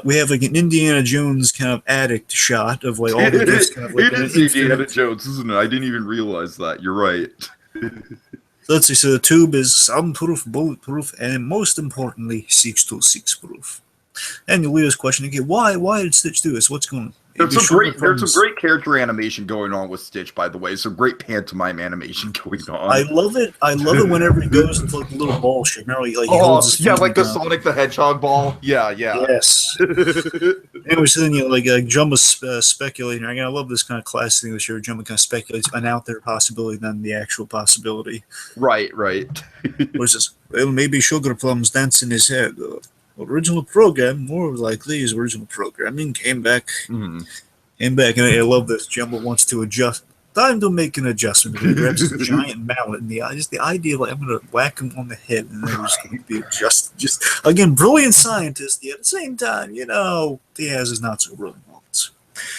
We have an Indiana Jones kind of addict shot of all the gifts. It is Indiana Jones, isn't it? I didn't even realize that. You're right. So let's see. So the tube is soundproof, bulletproof, and most importantly, 626 proof. And Leo's question again: Why did Stitch do this? What's going on? There's some great character animation going on with Stitch, by the way. Some great pantomime animation going on. I love it. I love it whenever he goes into like the little ball shape. Remember, he holds his feet like the Sonic the Hedgehog ball. Yeah. Yes. Anyway, so then like Jumbo's speculating. I love this kind of classic thing this year. Jumbo kind of speculates an out there possibility than the actual possibility. Right. What is this? Well, maybe sugar plums dance in his head. Original program, more likely his original programming came back. And I love this. Jumbo wants to adjust. Time to make an adjustment. He grabs his giant mallet in the eye. Just the idea of like I'm going to whack him on the head and then he's going to be adjusted. Just again, brilliant scientist. Yet at the same time, he has his not so brilliant moments.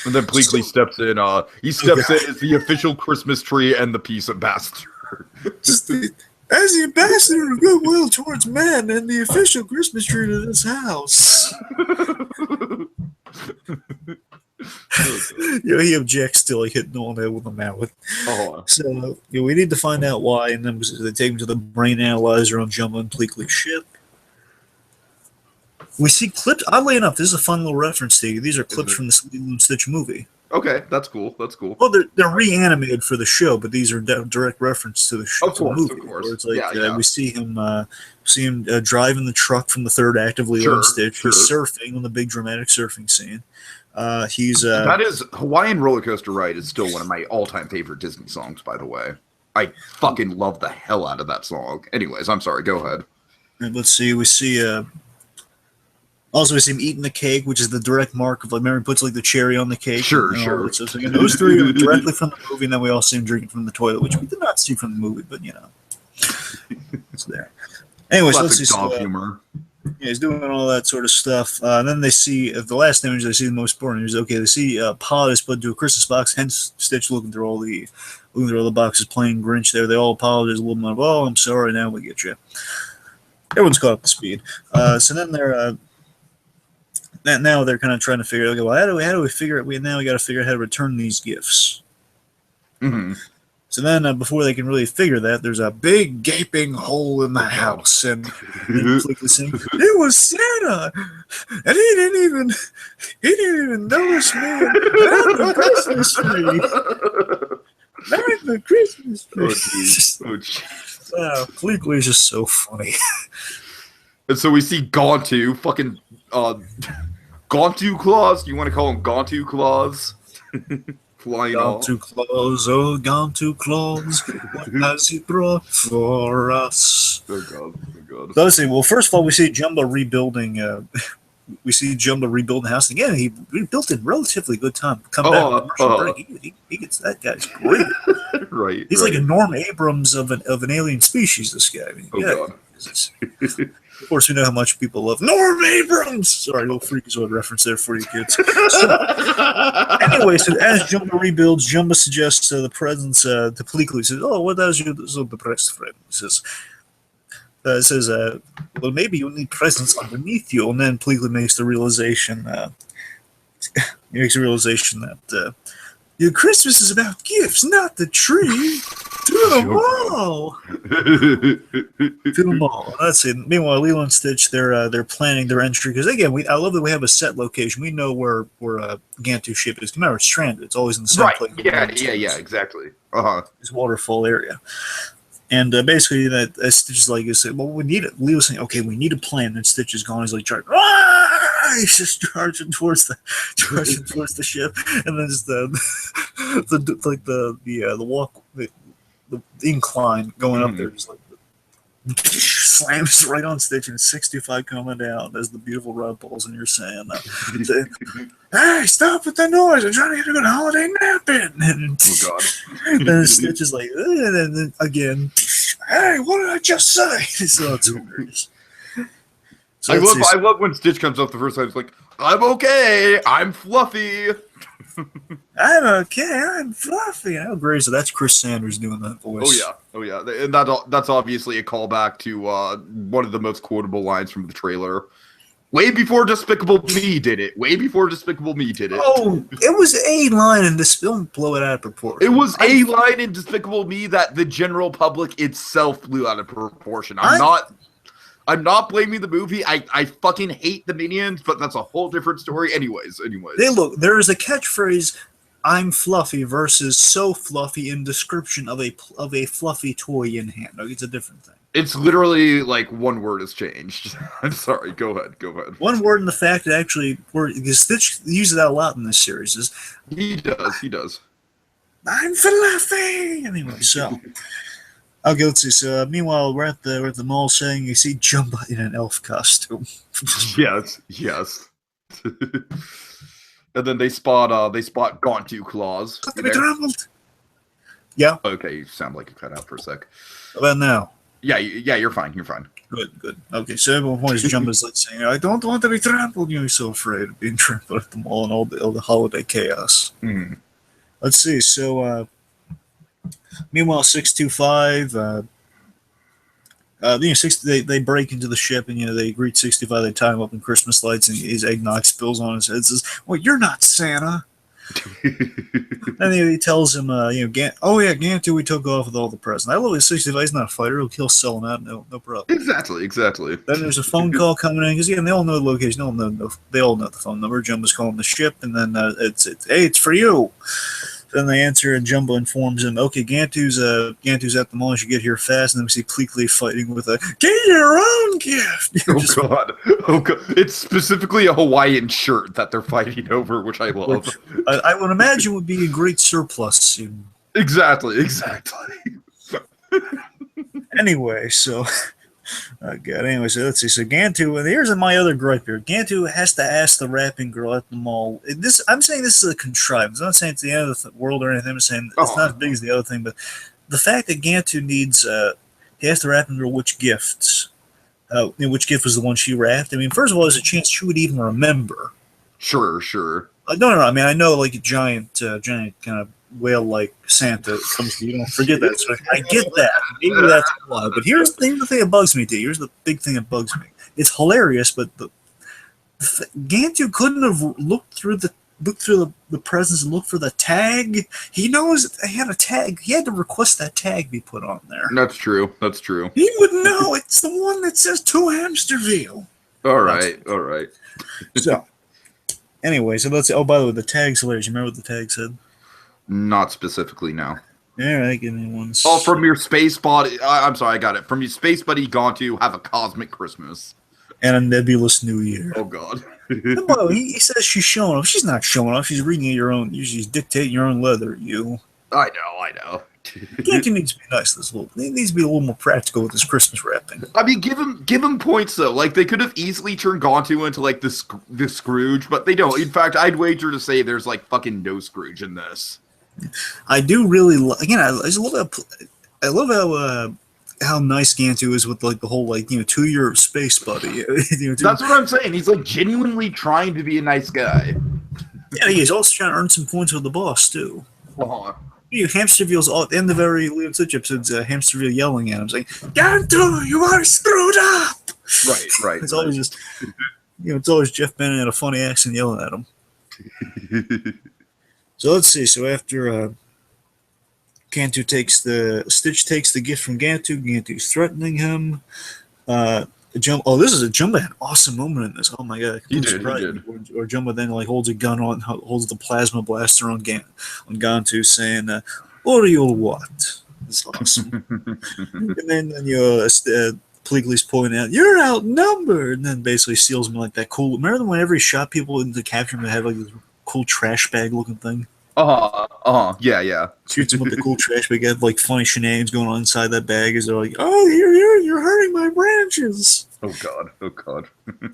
And then Pleakley steps in. He steps in as the official Christmas tree and the peace ambassador. As the ambassador of goodwill towards men and the official Christmas tree to this house. He objects still, like hitting on it with a mallet. So we need to find out why, and then they take him to the brain analyzer on Jumbo and Pleakley's ship. We see clips. Oddly enough, this is a fun little reference to you. These are clips from the Lilo and Stitch movie. Okay, that's cool. Well, they're reanimated for the show, but these are direct reference to the show. Of course. It's like we see him driving the truck from the third act of Lilo and Stitch. He's surfing on the big dramatic surfing scene. That is Hawaiian Roller Coaster Ride is still one of my all-time favorite Disney songs, by the way. I fucking love the hell out of that song. Anyways, I'm sorry. Go ahead. And let's see. We see. Also, we see him eating the cake, which is the direct mark of like Mary puts like the cherry on the cake. Sure. So those three are directly from the movie, and then we all see him drinking from the toilet, which we did not see from the movie, but it's there. Anyways, let's see. Dog humor. Yeah, he's doing all that sort of stuff. And then they see the last image. They see the most important image. Okay, they see Pod is put into a Christmas box. Hence, Stitch looking through all the boxes, playing Grinch. There, they all apologize a little bit. Oh, I'm sorry. Now we get you. Everyone's caught up to speed. So then they're. Now they're kind of trying to figure out, okay, well, how do we figure it? We got to figure out how to return these gifts. So then before they can really figure that, there's a big gaping hole in the house. And Pleakley saying, it was Santa! And he didn't even notice me at the Christmas tree. Not the Christmas tree. Wow, Pleakley is just so funny. And so we see Gantu, fucking Gantu Claus. You want to call him Gantu Claus? Flying Gantu Claus, oh Gantu Claus, what has he brought for us? Oh God. So let's see. Well, first of all, we see Jumbo rebuilding. The house again. He rebuilt in relatively good time. Come back from break. He gets that guy's great. Right. He's like a Norm Abrams of an alien species. This guy. I mean, God. Of course, we know how much people love Norm Abrams. Sorry, little Freakazoid reference there for you kids. Anyway, so as Jumbo rebuilds, Jumbo suggests the presents to Pleakley. He says, "Oh, what does your best friend?" He says, "Well, maybe you need presents underneath you." And then Pleakley makes the realization. That your Christmas is about gifts, not the tree. To the mall. That's it. Meanwhile, Lilo and Stitch, they're planning their entry because again, I love that we have a set location. We know where Gantu's ship is. Remember, it's stranded. It's always in the same place. Yeah, exactly. This waterfall area. And basically, that Stitch is like, well, we need it. Leo's saying, okay, we need a plan. And Stitch is gone. He's like, he's just charging towards the ship, and then just the walk, the incline going up there, just like slams right on Stitch, and 65 coming down as the beautiful rug pulls in your sand. Hey, stop with the noise! I'm trying to get a good holiday nap in. And then Stitch is like, and then again, hey, what did I just say? So it's hilarious. So I love when Stitch comes up the first time. It's like, I'm okay. I'm fluffy. I'm okay. I'm fluffy. How great is it? That's Chris Sanders doing that voice. Oh yeah. And that's obviously a callback to one of the most quotable lines from the trailer. Way before Despicable Me did it. Oh, it was a line in this film. Blow it out of proportion. It was a line in Despicable Me that the general public itself blew out of proportion. I'm not blaming the movie. I fucking hate the Minions, but that's a whole different story. Anyways. Hey, look, there is a catchphrase, "I'm fluffy" versus "so fluffy" in description of a fluffy toy in hand. Like, it's a different thing. It's literally like one word has changed. I'm sorry. Go ahead. One word, and the fact that actually, because Stitch uses that a lot in this series, is He does. "I'm fluffy." Anyway, so. Okay, let's see. So, meanwhile, we're at the mall saying you see Jumba in an elf costume. Yes. And then they spot Gantu claws. Look at me trampled. Yeah. Okay, you sound like you cut out for a sec. How about now? Yeah, you're fine. Good. Okay, so everyone points Jumba's like saying, "I don't want to be trampled." You know, he's so afraid of being trampled at the mall and all the holiday chaos. Mm. Let's see. So, meanwhile, 625. They break into the ship and they greet 65. They tie him up in Christmas lights and his eggnog spills on his head. Says, "Well, you're not Santa." And he tells him, Gantu, we took off with all the presents. I love his 65. He's not a fighter. He'll sell them out. No problem. Exactly. Then there's a phone call coming in because they all know the location. They all know the phone number. Jumbo's calling the ship, and then hey, it's for you. Then they answer, and Jumbo informs him, "Okay, Gantu's at the mall. You should get here fast." And then we see Pleakley fighting with a "Get your own gift." Oh god! It's specifically a Hawaiian shirt that they're fighting over, which I love. Which I would imagine would be a great surplus soon. Exactly. Anyway, so. Oh god. Anyway, so let's see. So Gantu, and here's my other gripe here. Gantu has to ask the rapping girl at the mall. I'm saying this is a contrivance. I'm not saying it's the end of the world or anything. I'm saying it's not as big as the other thing, but the fact that Gantu needs, he asked the rapping girl which gifts, which gift was the one she wrapped. I mean, first of all, there's a chance she would even remember. Sure. No. I mean, I know like a giant kind of whale-like Santa comes to you. Don't forget that. So I get that. Maybe that's why. But here's the thing that bugs me, too. Here's the big thing that bugs me. It's hilarious, but Gantu couldn't have looked through the presents and looked for the tag. He knows they had a tag. He had to request that tag be put on there. That's true. He would know. It's the one that says "to Hamsterville." All right. So, anyway, so let's. Oh, by the way, the tag's hilarious. You remember what the tag said? Not specifically, no. All right, give me one. Oh, from your space buddy. I'm sorry, I got it. From your space buddy, Gantu, have a cosmic Christmas and a nebulous New Year. Oh God. Well, he says she's showing off. She's not showing off. She's reading your own. She's dictating your own leather. You. I know. Gantu needs to be nice. He needs to be a little more practical with his Christmas wrapping. I mean, give him points though. Like they could have easily turned Gantu into like this Scrooge, but they don't. In fact, I'd wager to say there's like fucking no Scrooge in this. I do really I love how nice Gantu is with like the whole 2-year space buddy. That's what I'm saying. He's like genuinely trying to be a nice guy. Yeah, he's also trying to earn some points with the boss too. Hamsterville's all in the very Lilo and Stitch episodes. Hamsterville yelling at him, saying, "Gantu, you are screwed up." Right. It's always just it's always Jeff Bennett in a funny accent yelling at him. So let's see. So after Stitch takes the gift from Gantu. Gantu's threatening him. This is a Jumbo had an awesome moment in this. Oh my god! He did. Or Jumbo then holds a gun holds the plasma blaster on Gantu, saying, "What do you want?" It's awesome. And then Pleakley's pointing out, "You're outnumbered," and then basically seals him like that cool. Remember whenever he shot people into capture him, they had like this cool trash bag looking thing. Yeah. Shoots him with the cool trash bag. Had like funny shenanigans going on inside that bag. As they're like, "Oh, you're hurting my branches." Oh god.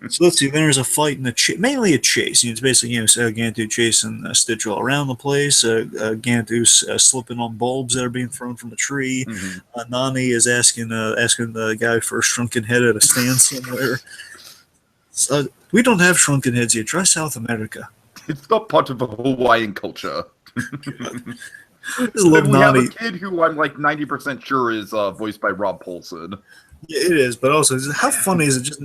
So let's see. Then there's a fight and mainly a chase. It's basically Gantu chasing Stitch all around the place. Gantu's slipping on bulbs that are being thrown from a tree. Mm-hmm. Nani is asking the guy for a shrunken head at a stand somewhere. So, we don't have shrunken heads here. Try South America. It's not part of a Hawaiian culture. We have a kid who I'm like 90% sure is voiced by Rob Paulson. Yeah, it is, but also, how funny is it? Just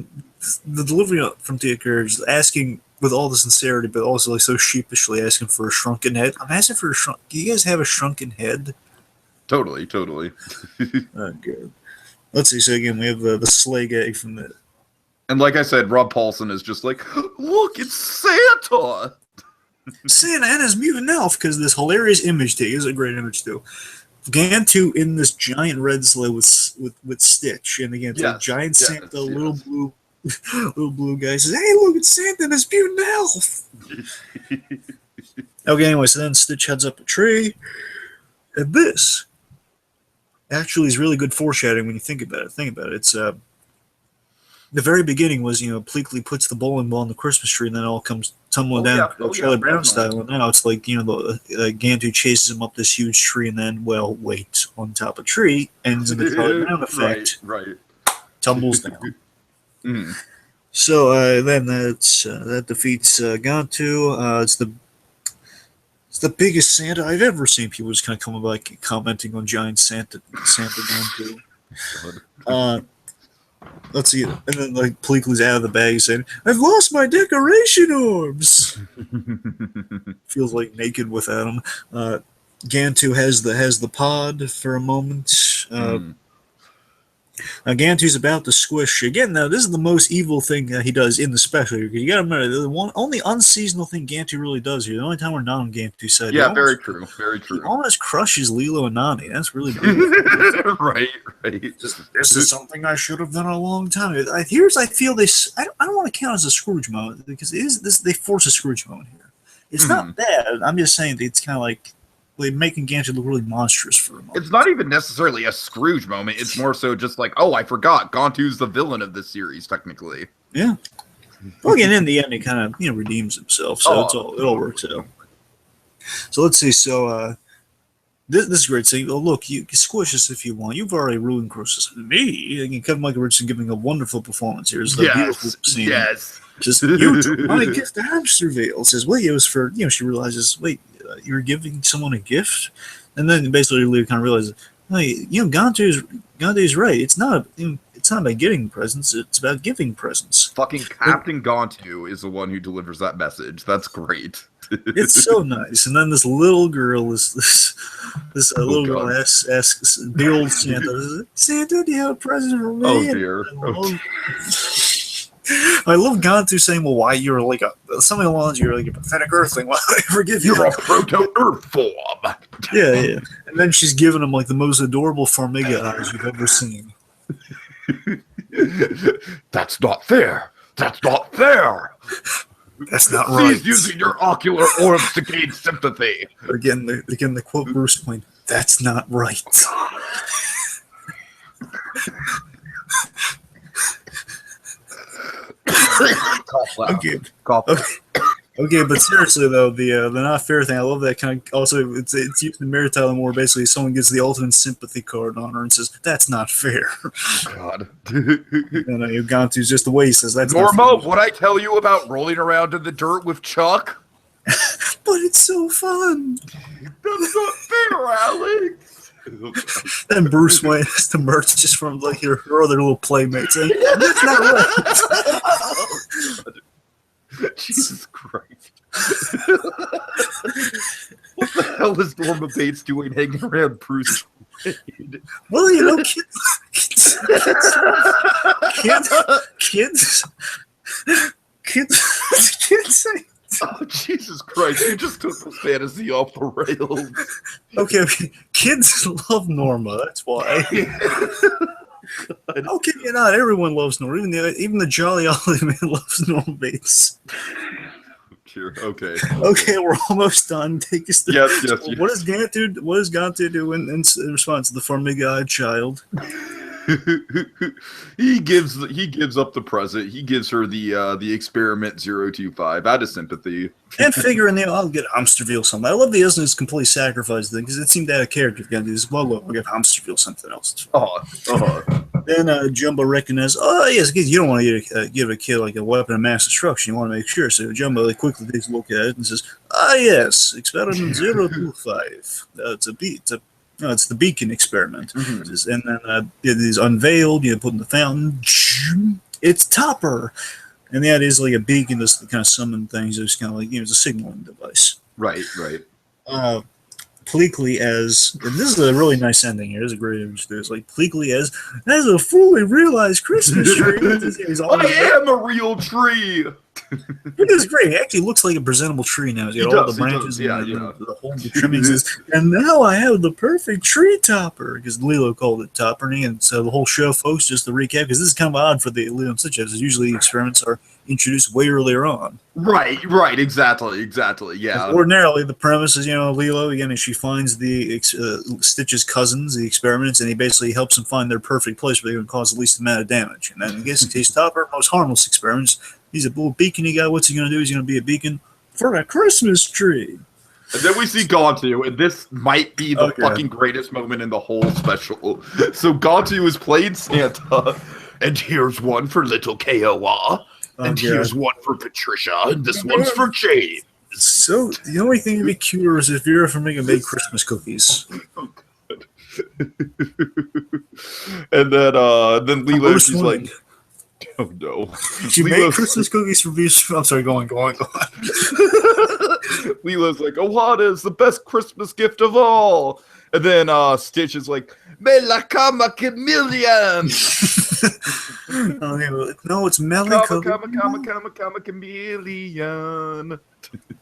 the delivery from Tia just asking with all the sincerity, but also like so sheepishly asking for a shrunken head. I'm asking for do you guys have a shrunken head? Totally. Oh, good. let's see. So again, we have the sleigh gag from the. And like I said, Rob Paulson is just like, look, it's Santa. Santa and his mutant elf, because this hilarious image take is a great image too. Gantu in this giant red sleigh with Stitch, and again, it's a giant Santa, little blue guy says, "Hey, look, it's Santa and his mutant elf." Okay, anyway, so then Stitch heads up a tree, and this actually is really good foreshadowing when you think about it. It's the very beginning was, Pleakley puts the bowling ball on the Christmas tree, and then it all comes tumbling down, Charlie Brown style. And now it's like, Gantu chases him up this huge tree, and then, wait, on top of a tree, ends in the Charlie Brown effect, right. tumbles down. So then that defeats Gantu. It's the biggest Santa I've ever seen. People just kind of come by commenting on giant Santa Gantu. Let's see. And then Pleakley's out of the bag saying, "I've lost my decoration orbs." Feels like naked without them. Gantu has the pod for a moment. Now Gantu's about to squish again. Now this is the most evil thing he does in the special. You got to remember the only unseasonal thing Gantu really does here. The only time we're not on Gantu's side. Yeah, very true. He almost crushes Lilo and Nani. That's really big. right. This is something I should have done a long time. I feel this. I don't want to count as a Scrooge moment because it is this. They force a Scrooge moment here. It's not bad. I'm just saying it's kind of like making Gantu look really monstrous for a moment. It's not even necessarily a Scrooge moment. It's more so just like, oh, I forgot. Gantu's the villain of this series, technically. Yeah. Well, again, in the end, he kind of redeems himself, so it all works out. So let's see. So this is great. So look, you can squish us if you want. You've already ruined Christmas. Me? Again, Kevin Michael Richardson giving a wonderful performance here. It's beautiful scene. Yes. Just, you took my gift to Hamsterville. Says, wait, it was for, she realizes, wait, you're giving someone a gift? And then basically Leo kind of realizes, hey, Gantu's right. It's not about getting presents. It's about giving presents. Fucking Captain Gantu is the one who delivers that message. That's great. It's so nice. And then this little girl, this little girl asks the old Santa, "Santa, do you have a present for me?" Oh dear. I love Gantu saying, "Well, why you're like something along lines, you're like a pathetic Earthling. Why would I forgive you? You're a proto-Earth form." Yeah. And then she's giving him like the most adorable Farmiga eyes you've ever seen. That's not fair. That's not fair. That's not right. He's using your ocular orbs to gain sympathy. Again, the quote Bruce Wayne. That's not right. Okay, but seriously though, the not fair thing, I love that kind of. Also, it's used in Maritile more. Basically, someone gives the ultimate sympathy card on her and says, "That's not fair." God. And Gantu's just the way he says that's. Norma, would I tell you about rolling around in the dirt with Chuck? But it's so fun. That's not fair, Alex. And Bruce Wayne has to merch just from like her other little playmates. And that's not right. Jesus Christ. What the hell is Norma Bates doing hanging around Bruce Wayne? Well, kids say. Oh, Jesus Christ, you just took the fantasy off the rails. Okay, kids love Norma, that's why. Okay, not everyone loves Norma. Even the Jolly Ollie Man loves Norma Bates. Sure. Okay. Okay, we're almost done. Take us. Yes. What does Gantu do in response to the Farmiga child? He gives up the present. He gives her the experiment 025 out of sympathy. And figuring I'll get Hamsterville something. I love the isn't his complete sacrifice thing because it seemed out of character. If you're gonna do this, well, look, we'll get Hamsterville something else. Then Jumbo recognizes, oh yes, you don't want to give a kid like a weapon of mass destruction. You want to make sure. So Jumbo quickly takes a look at it and says, yes, experiment 025. It's the beacon experiment. Mm-hmm. And then it is unveiled, put in the fountain. It's Topper. And that is like a beacon that's kind of summon things. It's kind of like, it's a signaling device. Right. Pleakley as, and this is a really nice ending here. There's a great image there. It's like Pleakley as a fully realized Christmas tree. He's I am a real tree. It is great. It actually looks like a presentable tree now. He's got all the branches and the whole trimmings. And now I have the perfect tree topper, because Lilo called it toppering. And so the whole show, folks, just to recap, because this is kind of odd for the Lilo and Stitch episodes. Usually the experiments are introduced way earlier on. Right, exactly, yeah. And ordinarily, the premise is, Lilo, again, she finds the Stitch's cousins, the experiments, and he basically helps them find their perfect place where they're going to cause the least amount of damage. And then, I guess, in case Topper, most harmless experiments, he's a little beacon guy. What's he going to do? He's going to be a beacon for a Christmas tree. And then we see Gantu, and this might be the fucking greatest moment in the whole special. So Gantu is playing Santa, and here's one for little Kiowa, and here's one for Patricia, and this one's for Jade. So the only thing to be cuter is if Vera from making baked Christmas cookies. And then Lilo, she's like, oh no. She made Christmas cookies for Vera. I'm sorry, go on. Lilo's like, Ohana is the best Christmas gift of all. And then Stitch is like, Me la cama chameleon. No, it's melancholy. Cama chameleon.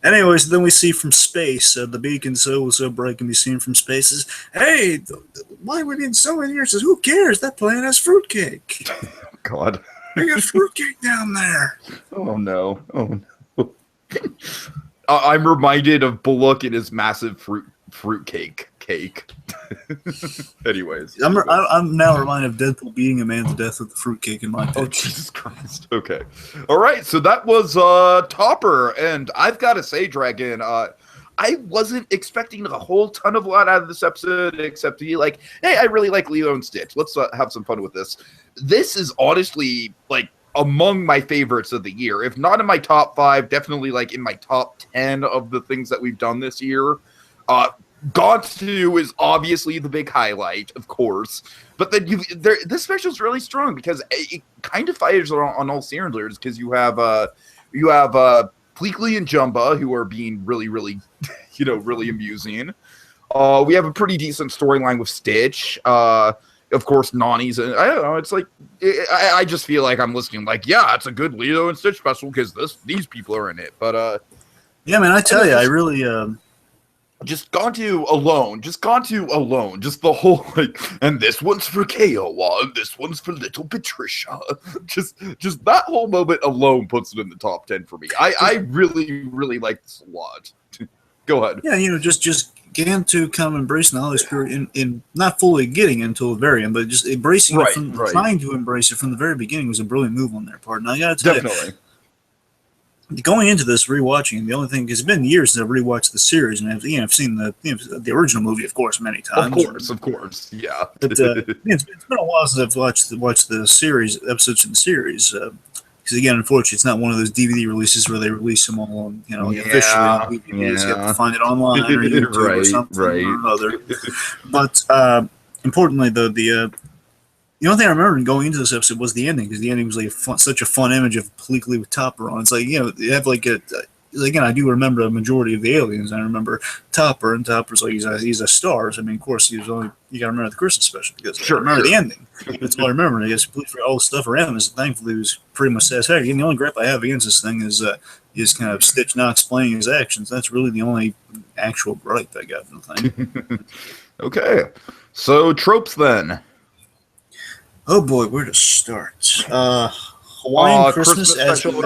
Anyways, then we see from space, the beacon so bright can be seen from space. Is, hey, why are we being so in here? Says, who cares? That planet has fruitcake. God. They got fruitcake down there. Oh no. I'm reminded of Bullock and his massive fruitcake cake. Anyways. I'm now reminded of Deadpool beating a man to death with the fruitcake in my picture. Oh, Jesus Christ. Okay. All right. So that was Topper. And I've got to say, Dragon, I wasn't expecting a whole ton of lot out of this episode, except to be like, hey, I really like Lilo and Stitch. Let's have some fun with this. This is honestly, like, among my favorites of the year. If not in my top 5, definitely, like, in my top 10 of the things that we've done this year. Gantu is obviously the big highlight, of course. But then this special is really strong because it kind of fires on all cylinders, because you have Pleakley and Jumba, who are being really, really, really amusing. We have a pretty decent storyline with Stitch. Of course, Nani's. I don't know. It's like I just feel like I'm listening. Like, yeah, it's a good Lilo and Stitch special because these people are in it. But yeah, man, I tell you, I really just Gantu alone. Just the whole like. And this one's for Kiowa, and this one's for little Patricia. Just that whole moment alone puts it in the top 10 for me. I really, really like this a lot. Go ahead. Yeah, just Gantu kind of embracing the Holy Spirit in not fully getting it until the very end, but just embracing it trying to embrace it from the very beginning was a brilliant move on their part. And I got to tell you, going into this, rewatching, the only thing, because it's been years since I've rewatched the series, and I've seen the original movie, of course, many times. Of course, yeah. But it's been a while since I've watched the series, episodes in the series. Because again, unfortunately, it's not one of those DVD releases where they release them all on, officially on DVDs. You have to find it online or YouTube or something or another. But importantly, the only thing I remember going into this episode was the ending, because the ending was like such a fun image of Pleakley with Topper on. It's like, you have like again, I do remember a majority of the aliens. I remember Topper, and Topper's like he's a star. So, I mean, of course, you got to remember the Christmas special, because I remember the ending. That's all I remember. I guess all the stuff around this, thankfully, was pretty much satisfactory. And the only gripe I have against this thing is kind of Stitch not explaining his actions. That's really the only actual gripe I got from the thing. Okay, so tropes then. Oh boy, where to start? Hawaiian Christmas as special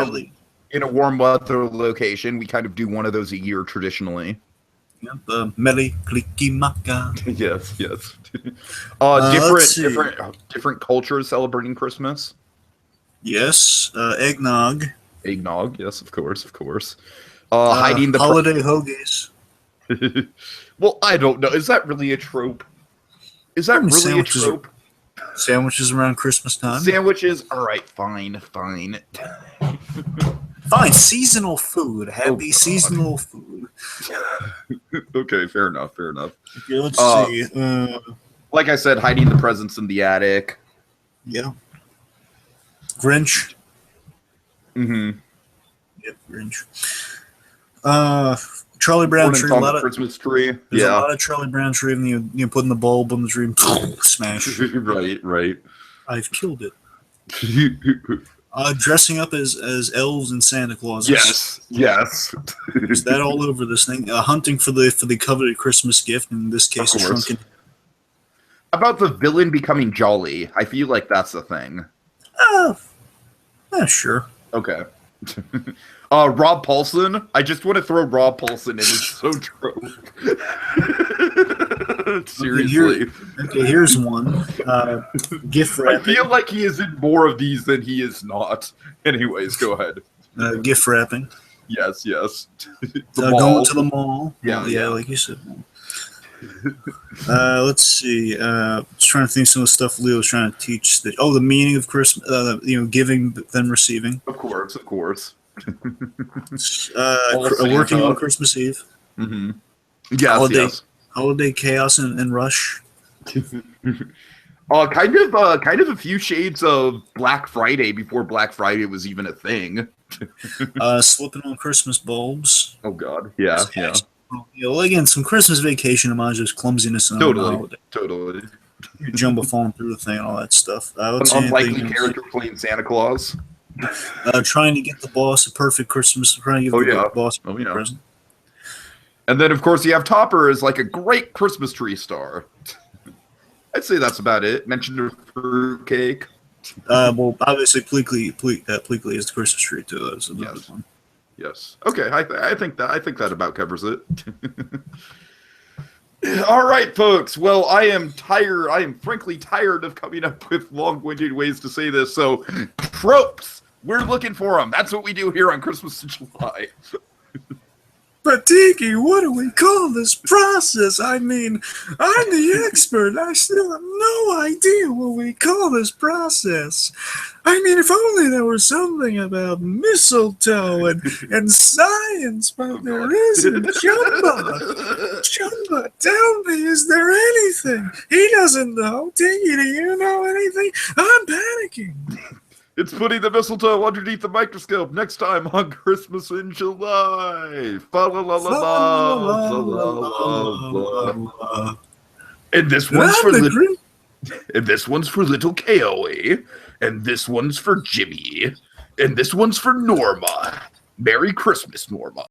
in a warm weather location. We kind of do one of those a year traditionally. Yep, Mele Kalikimaka. Yes. Different cultures celebrating Christmas. Yes, eggnog. Eggnog, yes, of course. Hiding the holiday hoagies. Well, I don't know. Is that really a trope? Sandwiches around Christmas time. Sandwiches, all right, fine. Fine, seasonal food. Happy seasonal food. Okay, fair enough. Okay, let's see. Like I said, hiding the presents in the attic. Yeah. Grinch. Mm-hmm. Yep, Grinch. Charlie Brown tree, a on lot the of Christmas tree. there's a Yeah. lot of Charlie Brown tree, and you put in the bulb on the tree, smash. Right. I've killed it. Dressing up as elves and Santa Clauses. Yes. Is that all over this thing? Hunting for the coveted Christmas gift, in this case, Of a course. shrunken. About the villain becoming jolly, I feel like that's the thing. Sure. Okay. Rob Paulson. I just want to throw Rob Paulson in. It's so true. Seriously. Here's one. Gift I wrapping. feel like he is in more of these than he is not. Anyways, go ahead. Gift wrapping. Yes. Going to the mall. Yeah. Like you said. Let's see. I was trying to think of some of the stuff Leo was trying to teach. The meaning of Christmas. Giving then receiving. Of course. Working on Christmas Eve. Mm-hmm. Yes. Holiday chaos and rush. Kind of a few shades of Black Friday before Black Friday was even a thing. Slipping on Christmas bulbs. Oh God, yeah. Again, some Christmas Vacation homages, clumsiness, and Totally. Jumbo falling through the thing and all that stuff. An unlikely character playing Santa Claus. Trying to get the boss a perfect Christmas. Trying to give the boss a present. And then, of course, you have Topper as like a great Christmas tree star. I'd say that's about it. Mentioned a fruitcake. Well, obviously, Pleakley is the Christmas tree too. That's another one. Yes. Okay. I think that about covers it. All right, folks. Well, I am tired. I am frankly tired of coming up with long-winded ways to say this. So, tropes. We're looking for them. That's what we do here on Christmas in July. But Tiki, what do we call this process? I mean, I'm the expert. I still have no idea what we call this process. I mean, if only there was something about mistletoe and science, but there isn't. Jumba, tell me, is there anything? He doesn't know. Tiki, do you know anything? I'm panicking. It's putting the mistletoe underneath the microscope next time on Christmas in July. And this one's for little Koe, and this one's for Jimmy, and this one's for Norma. Merry Christmas, Norma.